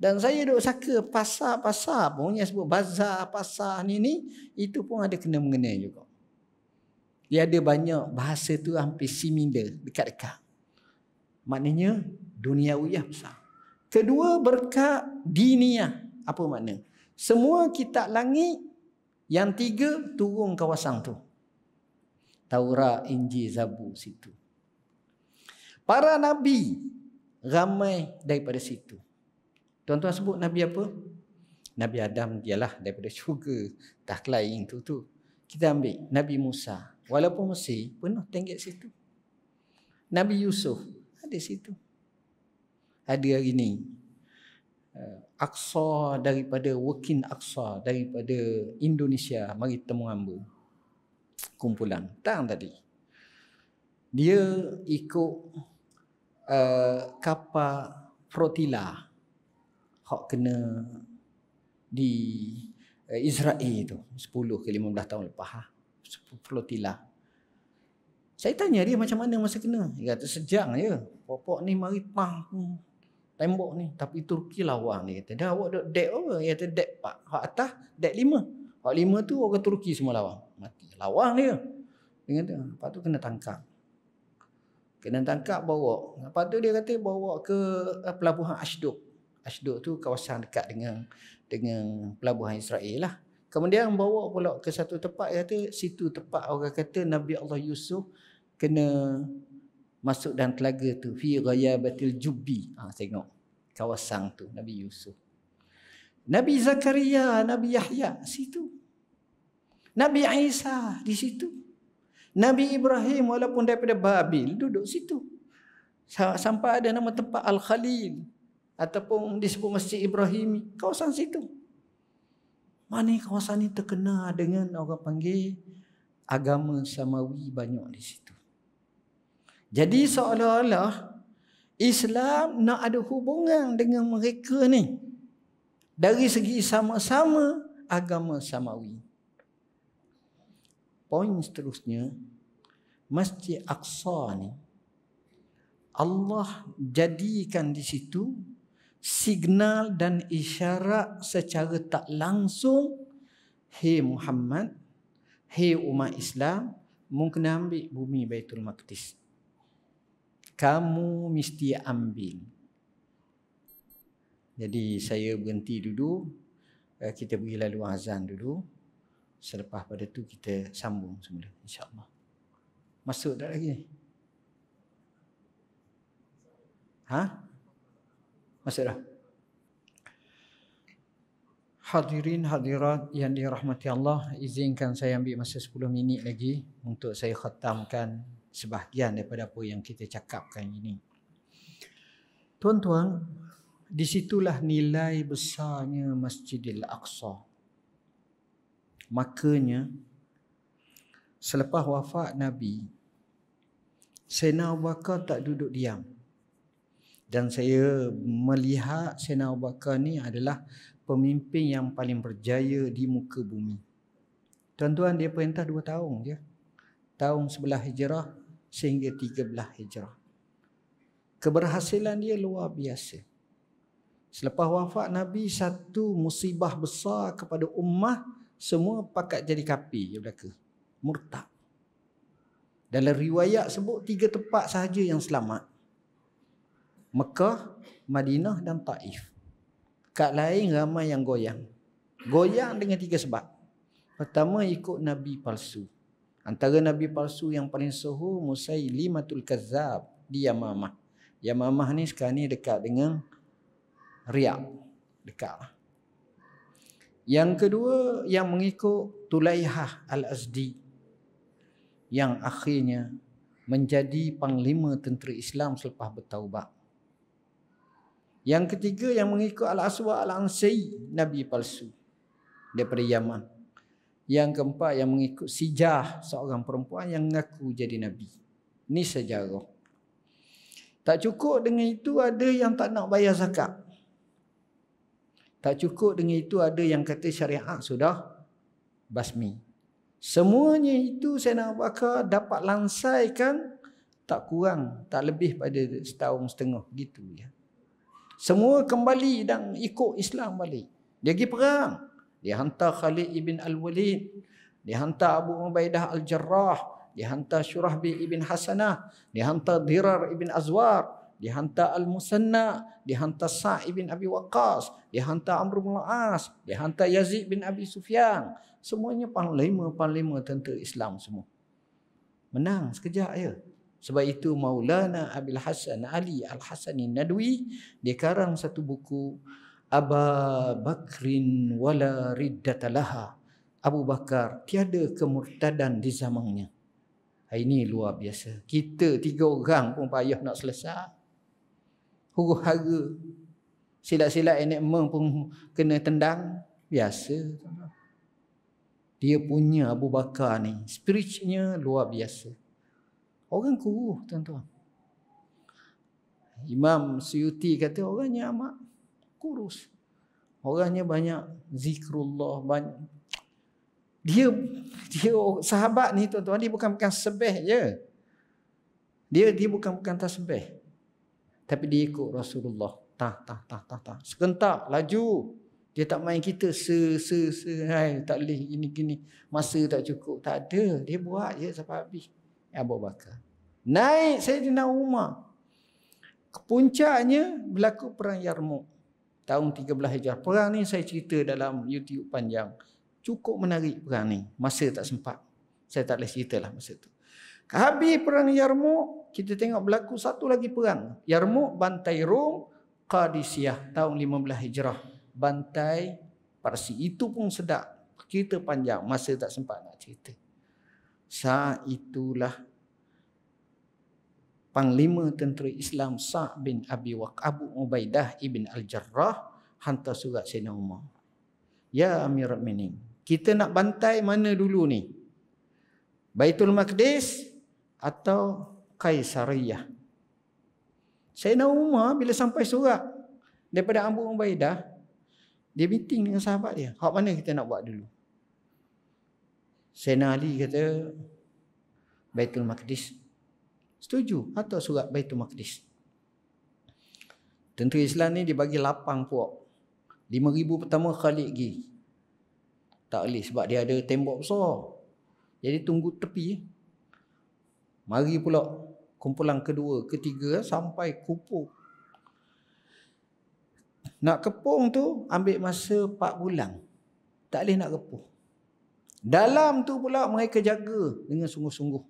Dan saya duk saka pasar-pasar pun yang sebut bazar, pasar ni itu pun ada kena-mengena juga. Dia ada banyak bahasa tu hampir similar, dekat-dekat. Maknanya duniawiyah besar. Kedua, berkat diniyah. Apa makna? Semua kitab langit yang 3 turun kawasan tu. Taurat, Injil, Zabur situ. Para nabi ramai daripada situ. Tuan-tuan sebut nabi apa? Nabi Adam dialah daripada syurga. Tak lain tu. Kita ambil Nabi Musa. Walaupun Mesir penuh tinggal situ. Nabi Yusuf ada situ. Ada hari ni Aqsa daripada Working Aqsa daripada Indonesia mari temu hamba. Kumpulan tang tadi. Dia ikut kapal flotilla hak kena di Israel tu 10 ke 15 tahun lepas flotilla. Saya tanya dia macam mana masa kena. Dia kata sejam je. Pokok ni mari pang tembok ni. Tapi Turki lawan dia kata. Dah awak duk dek apa? Dia kata dek 4. Hak atas dek 5. Hak 5 tu orang Turki semua lawan. Mati. Lawan dia. Dia kata lepas tu kena tangkap. Kena tangkap bawa. Lepas tu dia kata bawa ke pelabuhan Ashdod. Ashdod tu kawasan dekat dengan pelabuhan Israel lah. Kemudian bawa pula ke satu tempat. Dia kata situ tempat orang kata Nabi Allah Yusuf kena masuk dalam telaga tu. Fi ghayabatil jubbi. Tengok kawasan tu Nabi Yusuf. Nabi Zakaria, Nabi Yahya situ. Nabi Isa di situ. Nabi Ibrahim walaupun daripada Babil duduk situ. Sampai ada nama tempat Al-Khalil ataupun disebut Masjid Ibrahimi, kawasan situ. Mana kawasan ni terkenal dengan orang panggil agama Samawi banyak di situ. Jadi seolah-olah Islam nak ada hubungan dengan mereka ni dari segi sama-sama agama Samawi. Poin seterusnya, Masjid Aqsa ni Allah jadikan di situ signal dan isyarat secara tak langsung, hei Muhammad, hei umat Islam, mu kena ambil bumi Baitul Maqdis. Kamu mesti ambil. Jadi saya berhenti dulu. Kita beri laluan azan dulu. Selepas pada tu kita sambung semula insya-Allah. Masuk tak lagi? Masuk dah. Hadirin hadirat yang dirahmati Allah, izinkan saya ambil masa 10 minit lagi untuk saya khatamkan sebahagian daripada apa yang kita cakapkan ini. Tuan-tuan, disitulah nilai besarnya Masjidil Aqsa. Makanya selepas wafat Nabi, Sayyidina Abu Bakar tak duduk diam. Dan saya melihat Sayyidina Abu Bakar ni adalah pemimpin yang paling berjaya di muka bumi. Tuan-tuan, dia perintah 2 tahun je. Tahun 11 Hijrah sehingga 13 Hijrah. Keberhasilan dia luar biasa. Selepas wafat Nabi, satu musibah besar kepada ummah, semua pakat jadi kafir je belaka. Murtad. Dalam riwayat sebut 3 tempat sahaja yang selamat. Mekah, Madinah dan Taif. Kat lain ramai yang goyang. Goyang dengan 3 sebab. Pertama, ikut Nabi palsu. Antara Nabi palsu yang paling sohor Musailimatul Kazzab di Yamamah. Yamamah ni sekarang ni dekat dengan Riyadh. Dekat. Yang kedua, yang mengikut Tulaihah Al-Azdi, yang akhirnya menjadi panglima tentera Islam selepas bertaubat. Yang ketiga, yang mengikut Al-Aswad Al-Ansi, Nabi palsu daripada Yaman. Yang keempat, yang mengikut Sijah, seorang perempuan yang mengaku jadi Nabi. Ini sejarah. Tak cukup dengan itu, ada yang tak nak bayar zakat. Tak cukup dengan itu, ada yang kata syariat sudah basmi. Semuanya itu Sayyidina Abu Bakar dapat lansaikan tak kurang, tak lebih pada 1.5 tahun gitu ya. Semua kembali dan ikut Islam balik. Dia pergi perang. Dia hantar Khalid ibn al-Walid. Dia hantar Abu Ubaidah al-Jarrah. Dia hantar Syurahbil ibn Hasanah. Dia hantar Dirar ibn Azwar. Dia hantar Al-Musanna. Dia hantar Sa' ibn Abi Waqqas. Dia hantar Amr bin Al-As. Dia hantar Yazid bin Abi Sufyan. Semuanya panglima tentera Islam semua. Menang sekejap je. Sebab itu Maulana Abil Hasan Ali Al-Hasani Nadwi dia karang satu buku Aba Bakrin wala riddatalah. Abu Bakar tiada kemurtadan di zamannya. Ini luar biasa. Kita 3 orang pun payah nak selesai. Huru-hara. Silat-silat enek meng pun kena tendang. Biasa. Dia punya Abu Bakar ni spiritnya luar biasa. Orang kuruh tuan-tuan. Imam Suyuti kata orangnya amat kurus. Orangnya banyak zikrullah, banyak. Dia sahabat ni tuan-tuan, dia bukan tasbih je. Dia bukan tasbih. Tapi dia ikut Rasulullah. Tah. Sekentak laju. Dia tak main kita hai tak boleh gini. Masa tak cukup. Tak ada. Dia buat je sampai habis. Abu Bakar. Naik Sayyidina Umar. Kepuncaknya berlaku perang Yarmouk. Tahun 13 Hijrah. Perang ni saya cerita dalam YouTube panjang. Cukup menarik perang ni. Masa tak sempat. Saya tak boleh ceritalah masa tu. Habis perang Yarmouk, kita tengok berlaku satu lagi perang. Yarmouk bantai Rom, Qadisiyah tahun 15 Hijrah. Bantai Parsi. Itu pun sedap. Cerita panjang. Masa tak sempat nak cerita. Saat itulah panglima tentera Islam Sa' bin Abi Waqqas, Abu Ubaidah ibn al-Jarrah hantar surat Sayyidina Umar. Ya Amirul Mukminin, kita nak bantai mana dulu ni? Baitul Maqdis atau Kaisariyah? Sayyidina Umar bila sampai surat daripada Abu Ubaidah, dia meeting dengan sahabat dia. Hak mana kita nak buat dulu? Sayyidina Ali kata Baitul Maqdis. Setuju atau surat Baitul Maqdis. Tentera Islam ni dibagi lapang puak. 5,000 pertama Khalid pergi. Tak boleh sebab dia ada tembok besar. Jadi tunggu tepi. Mari pula kumpulan kedua, ketiga sampai kupuk. Nak kepung tu ambil masa 4 bulan. Tak boleh nak kepung. Dalam tu pula mereka jaga dengan sungguh-sungguh.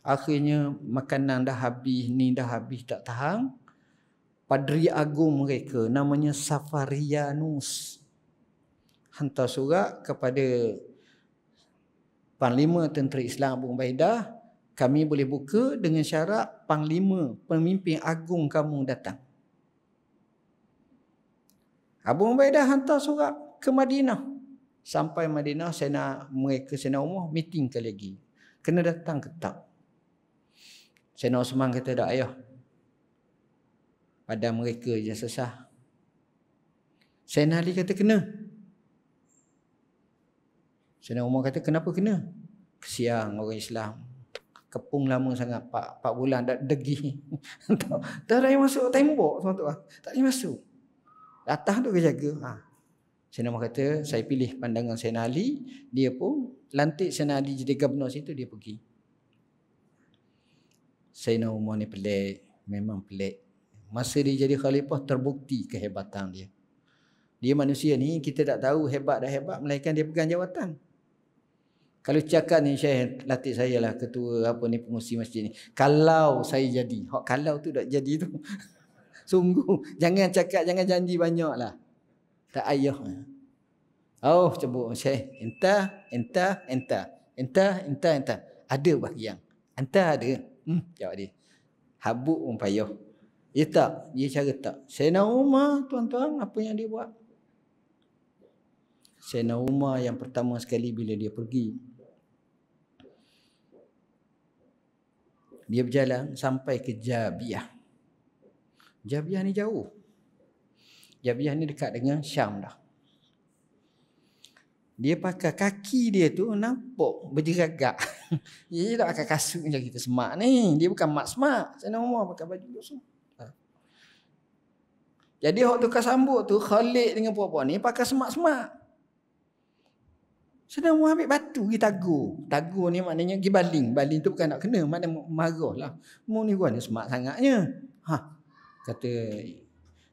Akhirnya makanan dah habis, ni dah habis tak tahan. Padri agung mereka namanya Safarianus hantar surat kepada Panglima Tentera Islam Abu Ubaidah, kami boleh buka dengan syarat Panglima pemimpin agung kamu datang. Abu Ubaidah hantar surat ke Madinah. Sampai Madinah, Sayyidina Umar meeting kali lagi. Kena datang ke tak? Sayyidina Osman kata tak ayah. Pada mereka je sesah. Sayyidina Ali kata kena. Sayyidina Umar kata kenapa kena? Kesian orang Islam. Kepung lama sangat 4 bulan dah degih. Tak ada yang masuk tembok tuan-tuan. Tak ada yang masuk. Atas tu dia jaga. Sayyidina Umar kata saya pilih pandangan Sayyidina Ali. Dia pun lantik Sayyidina Ali jadi gubernur situ, dia pergi. Sayyidina Umar ni pelik. Memang pelik. Masa dia jadi khalifah terbukti kehebatan dia. Dia manusia ni kita tak tahu hebat dah hebat melainkan dia pegang jawatan. Kalau cakap ni Syekh latih saya lah ketua pengurusi masjid ni. Kalau saya jadi. Kalau tu tak jadi tu. Sungguh. Jangan cakap, jangan janji banyak lah. Tak ayah. Oh cabut Syekh. Entah. Ada bahagian. Entah ada. Jawab dia. Habuk pun payah. Dia tak. Dia cara tak. Sayyidina Umar tuan-tuan apa yang dia buat? Sayyidina Umar yang pertama sekali bila dia pergi. Dia berjalan sampai ke Jabiyah. Jabiyah ni jauh. Jabiyah ni dekat dengan Syam dah. Dia pakai kaki dia tu nampak berjeragak. Dia tak pakai kasut macam kita semak ni. Dia bukan mak semak. Sayyidina Umar pakai baju kosong. Jadi hok tukar sambut tu Khalid dengan puak-puak ni pakai semak-semak. Sedang mau ambil batu pergi tagur. Tagur ni maknanya pergi baling. Baling tu bukan nak kena, maknanya marah lah. Mu ni gua ni semak sangatnya. Kata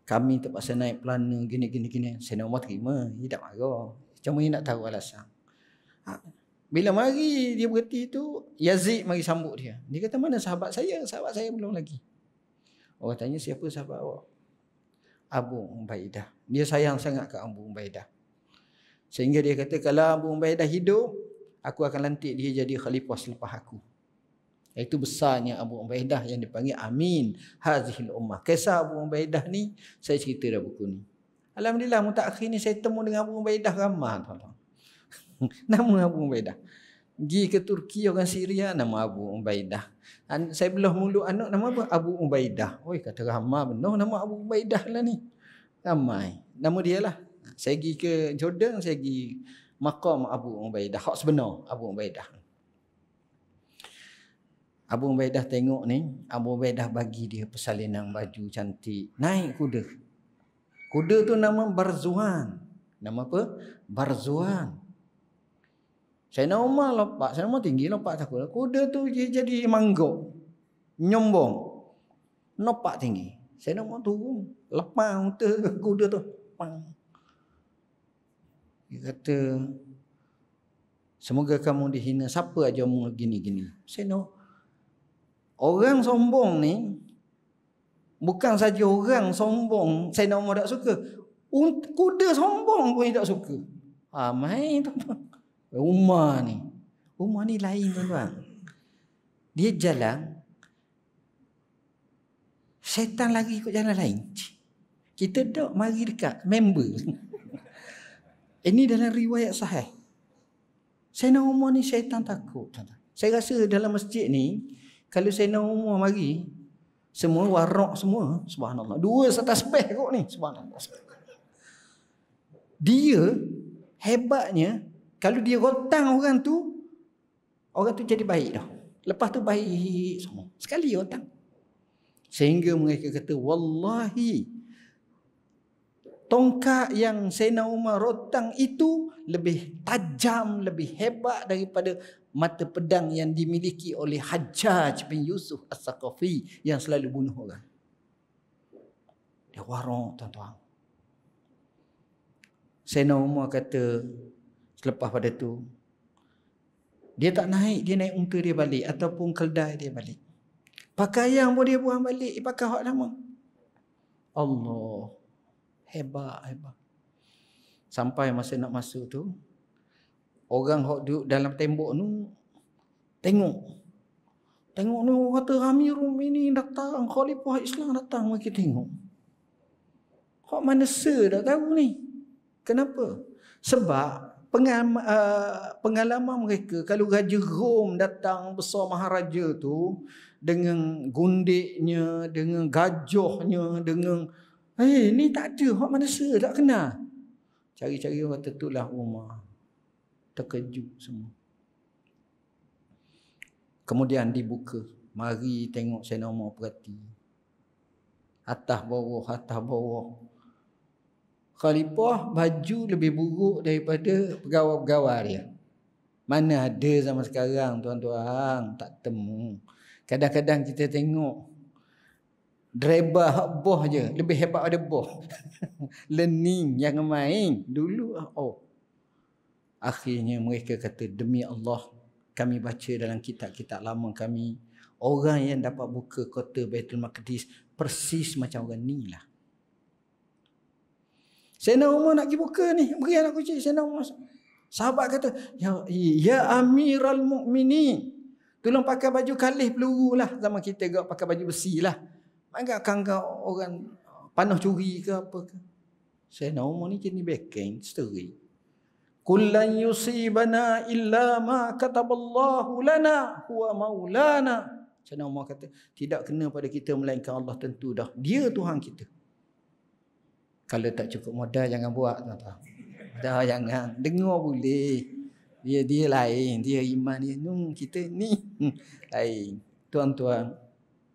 kami terpaksa naik pelana gini. Saya nak terima, dia tak marah. Cuma dia nak tahu alasan. Bila mari dia berhenti tu, Yazid mari sambut dia. Dia kata, mana sahabat saya? Sahabat saya belum lagi. Orang tanya, siapa sahabat awak? Abu Ubaidah. Dia sayang sangat ke Abu Ubaidah. Sehingga dia kata, kalau Abu Ubaidah hidup, aku akan lantik dia jadi khalifah selepas aku. Itu besarnya Abu Ubaidah yang dipanggil Amin Hazihil Ummah. Kisah Abu Ubaidah ni, saya cerita dalam buku ni. Alhamdulillah, mutakhir ni saya temu dengan Abu Ubaidah ramai. Nama Abu Ubaidah. Pergi ke Turki, orang Syria, nama Abu Ubaidah. Saya belah mulut anak, nama apa? Abu Ubaidah. Oi, kata ramai benar nama Abu Ubaidah lah ni. Ramai. Nama dia lah. Saya pergi ke Jordan, saya pergi maqam Abu Ubaidah. Hak sebenar Abu Ubaidah. Abu Ubaidah tengok ni, Abu Ubaidah bagi dia persalinan baju cantik. Naik kuda. Kuda tu nama Barzuan. Nama apa? Barzuan. Sayyidina Umar lompat. Sayyidina Umar tinggi lompat takut. Kuda tu dia jadi mangguk. Nyombong. Lompat tinggi. Sayyidina Umar turun. Lepas kuda tu. Pang. Dia kata, semoga kamu dihina. Siapa aja mu gini-gini. Sayyidina orang sombong ni, bukan saja orang sombong Sayyidina Umar tak suka, kuda sombong pun tak suka. Main tu Umar ni lain tuan-tuan. Dia jalan, syaitan lagi ikut jalan lain. Kita tak mari dekat member. Ini dalam riwayat sahih. Sayyidina Umar ni syaitan takut. Saya rasa dalam masjid ni, kalau Sayyidina Umar mari, semua warak semua, subhanallah. Dua atas spek kot ni, subhanallah. Dia hebatnya, kalau dia rotang orang tu jadi baik dah. Lepas tu baik semua. Sekali rotang. Sehingga mereka kata, wallahi, tongkat yang Sayyidina Umar rotang itu lebih tajam, lebih hebat daripada mata pedang yang dimiliki oleh Hajjaj bin Yusuf As-Saqafi yang selalu bunuh orang. Dia warok tuan-tuan. Sayyidina Umar kata selepas pada tu, dia tak naik, dia naik unta dia balik ataupun keldai dia balik. Pakaian pun dia buang balik, dia pakai hak lama. Allah, hebat. Sampai masa nak masuk tu, orang hok duduk dalam tembok tu tengok ni kata Amirul Mukminin datang, Khalifah Islam datang, mereka tengok. Hok manusia dah tahu ni. Kenapa? Sebab pengalaman mereka, kalau Raja Rom datang besar maharaja tu dengan gundiknya, dengan gajahnya, dengan ni tak ada, hok manusia tak kenal. Cari-cari orang tertulah Umar. Terkejut semua. Kemudian dibuka. Mari tengok Sayyidina Umar perhati. Atas bawah. Khalifah baju lebih buruk daripada pegawai-pegawai dia. Mana ada zaman sekarang tuan-tuan, tak temu. Kadang-kadang kita tengok driver hak boh je lebih hebat pada boh. Learning jangan main. Dulu akhirnya mereka kata, demi Allah, kami baca dalam kitab-kitab lama kami, orang yang dapat buka kota Baitul Maqdis persis macam orang ni lah. Sayyidina Umar nak pergi buka ni, beri anak kunci. Sayyidina Umar, sahabat kata, ya Amirul Mukminin, tolong pakai baju kalih peluru lah. Zaman kita gak pakai baju besi lah. Agakkan kau orang panah curi ke apa ke. Sayyidina Umar ni jenis backing story. Kullan yusibana illa ma kataballahu lana huwa maulana. Sayyidina Umar kata, tidak kena pada kita melainkan Allah tentu dah. Dia Tuhan kita. Kalau tak cukup modal jangan buat, tuan-tuan. Dah jangan. Dengar boleh. Dia lain, dia iman dia. Kita ni lain. Tuan-tuan,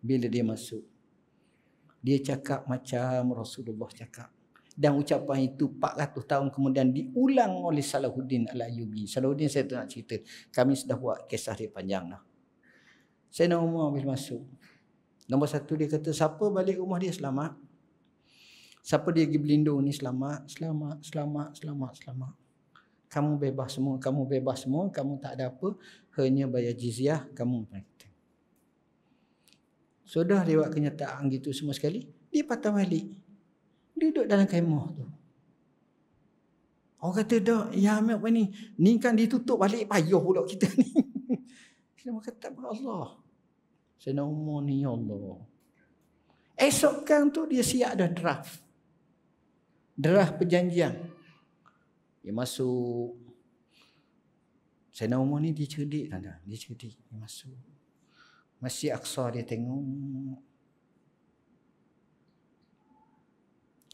bila dia masuk, Dia cakap macam Rasulullah cakap. Dan ucapan itu 400 tahun kemudian diulang oleh Salahuddin Al-Ayyubi. Salahuddin saya tak nak cerita. Kami sudah buat kisah dia panjang dah. Sayyidina Umar bila masuk. Nombor satu dia kata, siapa balik rumah dia selamat. Siapa dia pergi berlindung ni selamat. Selamat, selamat, selamat, selamat. Kamu bebas semua, kamu bebas semua. Kamu tak ada apa. Hanya bayar jizyah, kamu kata. Sudah lewat kenyataan gitu semua sekali. Dia patah balik. Dia duduk dalam kemah tu. Orang kata, dah, ya Amir apa ni? Ni kan ditutup balik, payah pula kita ni. Dia kata, Allah. Sayyidina Umar ni, ya Allah. Esok kan tu dia siap dah draft. Draft perjanjian. Dia masuk. Sayyidina Umar ni dia cerdik. Dia cerdik. Dia masuk. Masjid Aqsa dia tengok.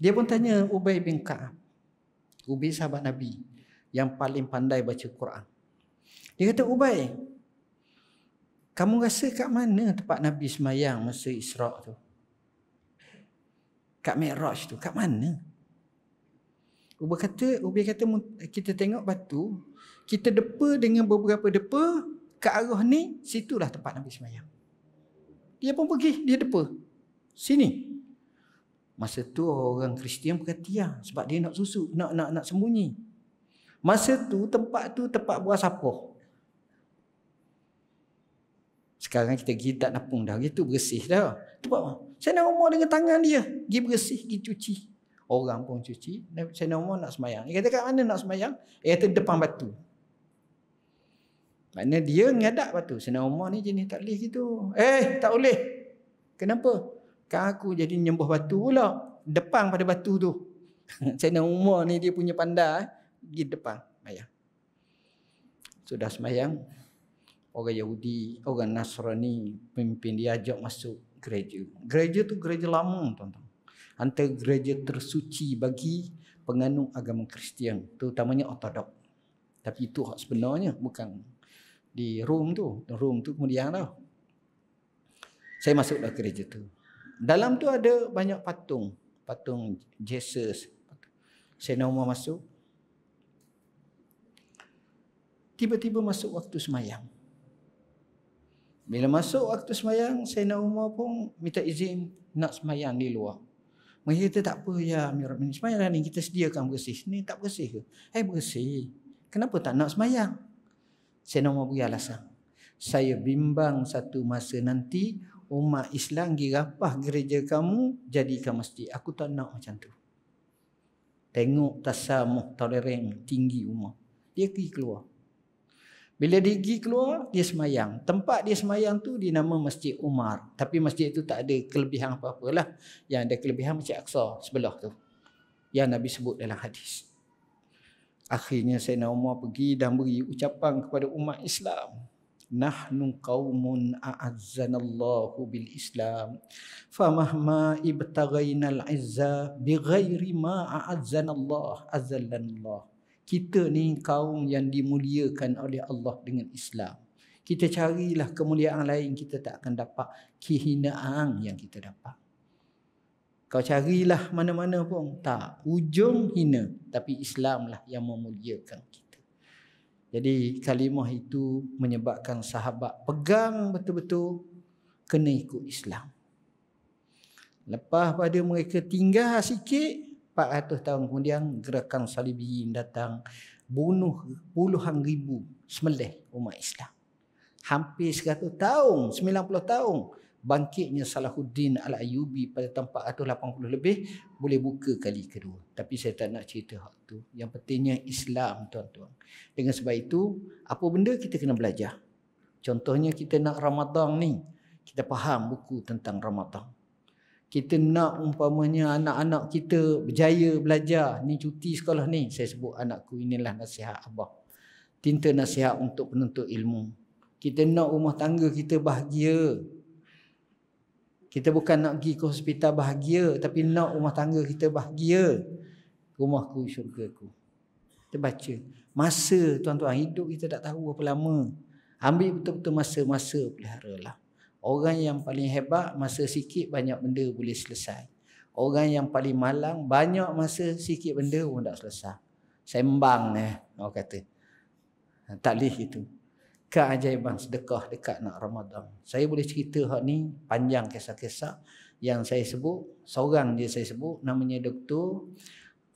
Dia pun tanya Ubay bin Ka'ab. Ubay sahabat Nabi. Yang paling pandai baca Quran. Dia kata, Ubay, kamu rasa kat mana tempat Nabi semayang masa Isra' tu? Kat Mi'raj tu, kat mana? Ubay kata, kita tengok batu, kita depa dengan beberapa depa, ke arah ni, situlah tempat Nabi semayang. Dia pun pergi, dia depa. Sini. Masa tu orang Kristian berkata, ya, sebab dia nak susu, nak sembunyi. Masa tu tempat buah sapoh. Sekarang kita pergi tak napung dah, gitu bersih dah. Tempat Sayyidina Umar dengan tangan dia, pergi bersih, pergi cuci. Orang pun cuci. Sayyidina Umar nak semayang. Dia kata, kat mana nak semayang? Dia kata, depan batu. Maknanya dia ngadak batu. Sayyidina Umar ni jenis tak boleh gitu. Tak boleh. Kenapa? Kan aku jadi nyembah batu pula. Depan pada batu tu. Sayyidina Umar ni dia punya pandai. Pergi depan. Semayang. Sudah semayang. Orang Yahudi, orang Nasrani, pemimpin dia ajak masuk gereja. Gereja tu gereja lama, tuan-tuan. Antara gereja tersuci bagi penganut agama Kristian, terutamanya Ortodok. Tapi itu hak sebenarnya, bukan di Rom tu. Rom tu kemudian dah. Saya masuk dalam gereja tu. Dalam tu ada banyak patung. Patung Jesus. Sayyidina Umar masuk. Tiba-tiba masuk waktu semayang. Bila masuk waktu semayang, Sayyidina Umar pun minta izin nak semayang di luar. Mereka kata, tak apa ya Amirul Mukminin, semayang ni kita sediakan bersih. Ni tak bersih ke? Bersih. Kenapa tak nak semayang? Sayyidina Umar beri alasan. Saya bimbang satu masa nanti umat Islam girapah gereja kamu jadikan masjid. Aku tak nak macam tu. Tengok tasamuh, toleran tinggi umat. Dia pergi keluar. Bila dia pergi keluar, dia semayang. Tempat dia semayang tu dinama Masjid Umar. Tapi masjid tu tak ada kelebihan apa-apalah. Yang ada kelebihan Masjid Aqsa sebelah tu. Yang Nabi sebut dalam hadis. Akhirnya Sayyidina Umar pergi dan beri ucapan kepada umat Islam. Nahnu qaumun a'azzanallahu bil Islam. Famahma ibtaghainal izza bighairi ma a'azzanallah azallanallah. Kita ni kaum yang dimuliakan oleh Allah dengan Islam. Kita carilah kemuliaan lain, kita tak akan dapat kehinaan yang kita dapat. Kau carilah mana-mana pun, tak. Ujung hina. Tapi Islam lah yang memuliakan kita. Jadi kalimah itu menyebabkan sahabat pegang betul-betul kena ikut Islam. Lepas pada mereka tinggal sikit, 400 tahun kemudian gerakan Salibiyin datang, bunuh puluhan ribu, semelih umat Islam. Hampir 100 tahun, 90 tahun bangkitnya Salahuddin Al-Ayyubi pada tahun 480 lebih, boleh buka kali kedua. Tapi saya tak nak cerita hak tu. Yang pentingnya Islam, tuan-tuan. Dengan sebab itu, apa benda kita kena belajar. Contohnya kita nak Ramadan ni, kita faham buku tentang Ramadan. Kita nak umpamanya anak-anak kita berjaya belajar. Ni cuti sekolah ni. Saya sebut anakku, inilah nasihat abah. Tinta nasihat untuk penuntut ilmu. Kita nak rumah tangga kita bahagia. Kita bukan nak pergi ke hospital bahagia. Tapi nak rumah tangga kita bahagia. Rumahku, syurgaku. Kita baca. Masa tuan-tuan, hidup kita tak tahu berapa lama. Ambil betul-betul masa-masa peliharalah. Orang yang paling hebat masa sikit banyak benda boleh selesai. Orang yang paling malang banyak masa sikit benda pun tak selesai. Sembang orang kata. Tak boleh itu. Keajaiban sedekah dekat nak Ramadan. Saya boleh cerita hak ni panjang kisah-kisah yang saya sebut. Seorang je saya sebut, namanya Dr.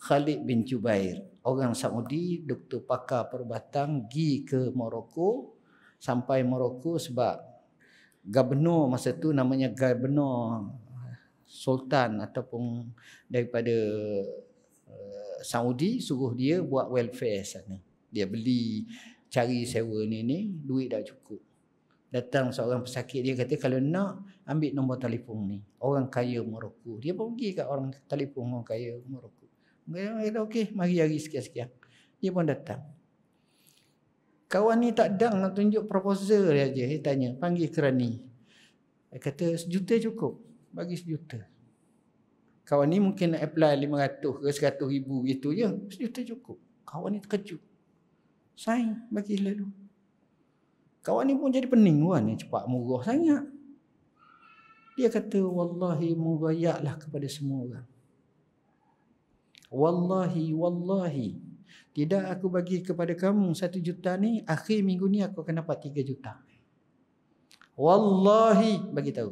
Khalid bin Jubair. Orang Saudi, doktor pakar perubatan, pergi ke Morocco. Sampai Morocco sebab Gubernur masa tu namanya Gubernur Sultan ataupun daripada Saudi suruh dia buat welfare sana. Dia beli, cari sewa ni, duit tak cukup. Datang seorang pesakit, dia kata kalau nak ambil nombor telefon ni. Orang kaya Morocco. Dia pun pergi kat orang telefon orang kaya Morocco. Dia kata okey, mari hari sekian-sekian. Dia pun datang. Kawan ni tak dang nak tunjuk proposal dia aja. Dia tanya, panggil kerani. Dia kata 1 juta cukup. Bagi 1 juta. Kawan ni mungkin nak apply 500 ke 100 ribu gitu je. 1 juta cukup. Kawan ni terkejut. Sign, bagi lalu. Kawan ni pun jadi pening ni cepat murah sangat. Dia kata, wallahi murayaklah kepada semua orang. Wallahi. Tidak aku bagi kepada kamu 1 juta ni, akhir minggu ni aku akan dapat 3 juta. Wallahi, bagi tahu.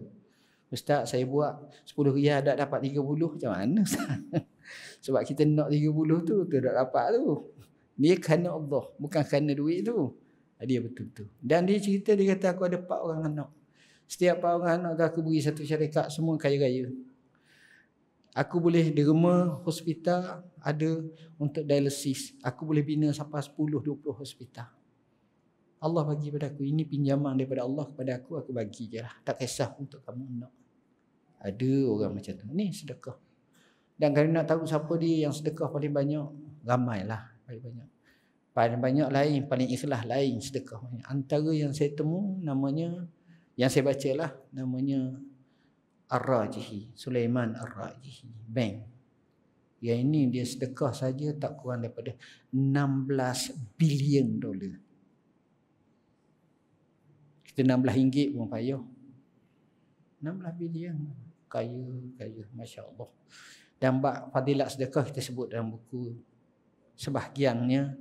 Ustaz, saya buat 10 riyal tak dapat 30, macam mana Ustaz? Sebab kita nak 30 tu tak dapat tu. Dia kerana Allah, bukan kerana duit tu. Dia betul-betul. Dan dia cerita, dia kata aku ada 4 orang anak. Setiap 4 orang anak tu aku beri satu syarikat, semua kaya-kaya. Aku boleh derma hospital ada untuk dialisis. Aku boleh bina sampai 10-20 hospital. Allah bagi pada aku. Ini pinjaman daripada Allah kepada aku bagi je lah. Tak kisah untuk kamu nak. Ada orang macam tu. Ni sedekah. Dan kalau nak tahu siapa dia yang sedekah paling banyak, ramailah. Paling banyak. Paling banyak lain, paling ikhlas lain sedekah. Antara yang saya temu namanya, yang saya baca lah, namanya Ar-Rajihi, Sulaiman Ar-Rajihi Bank. Yang ini dia sedekah saja tak kurang daripada 16 bilion dolar. Kita 16 ringgit pun payah. 16 bilion. Kaya, Masya Allah. Dan bab fadilat sedekah kita sebut dalam buku, sebahagiannya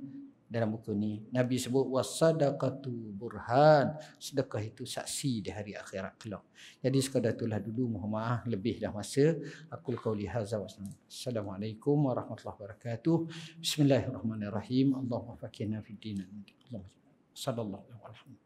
dalam buku ni. Nabi sebut wasadaqatu burhan, sedekah itu saksi di hari akhirat kelak. Jadi sekadar itulah dulu, mohon maaf lebih dah masa. Aku qauli hadza wa assalamualaikum warahmatullahi wabarakatuh. Bismillahirrahmanirrahim. Allahumma faqihna fid din. Sallallahu alaihi wasallam.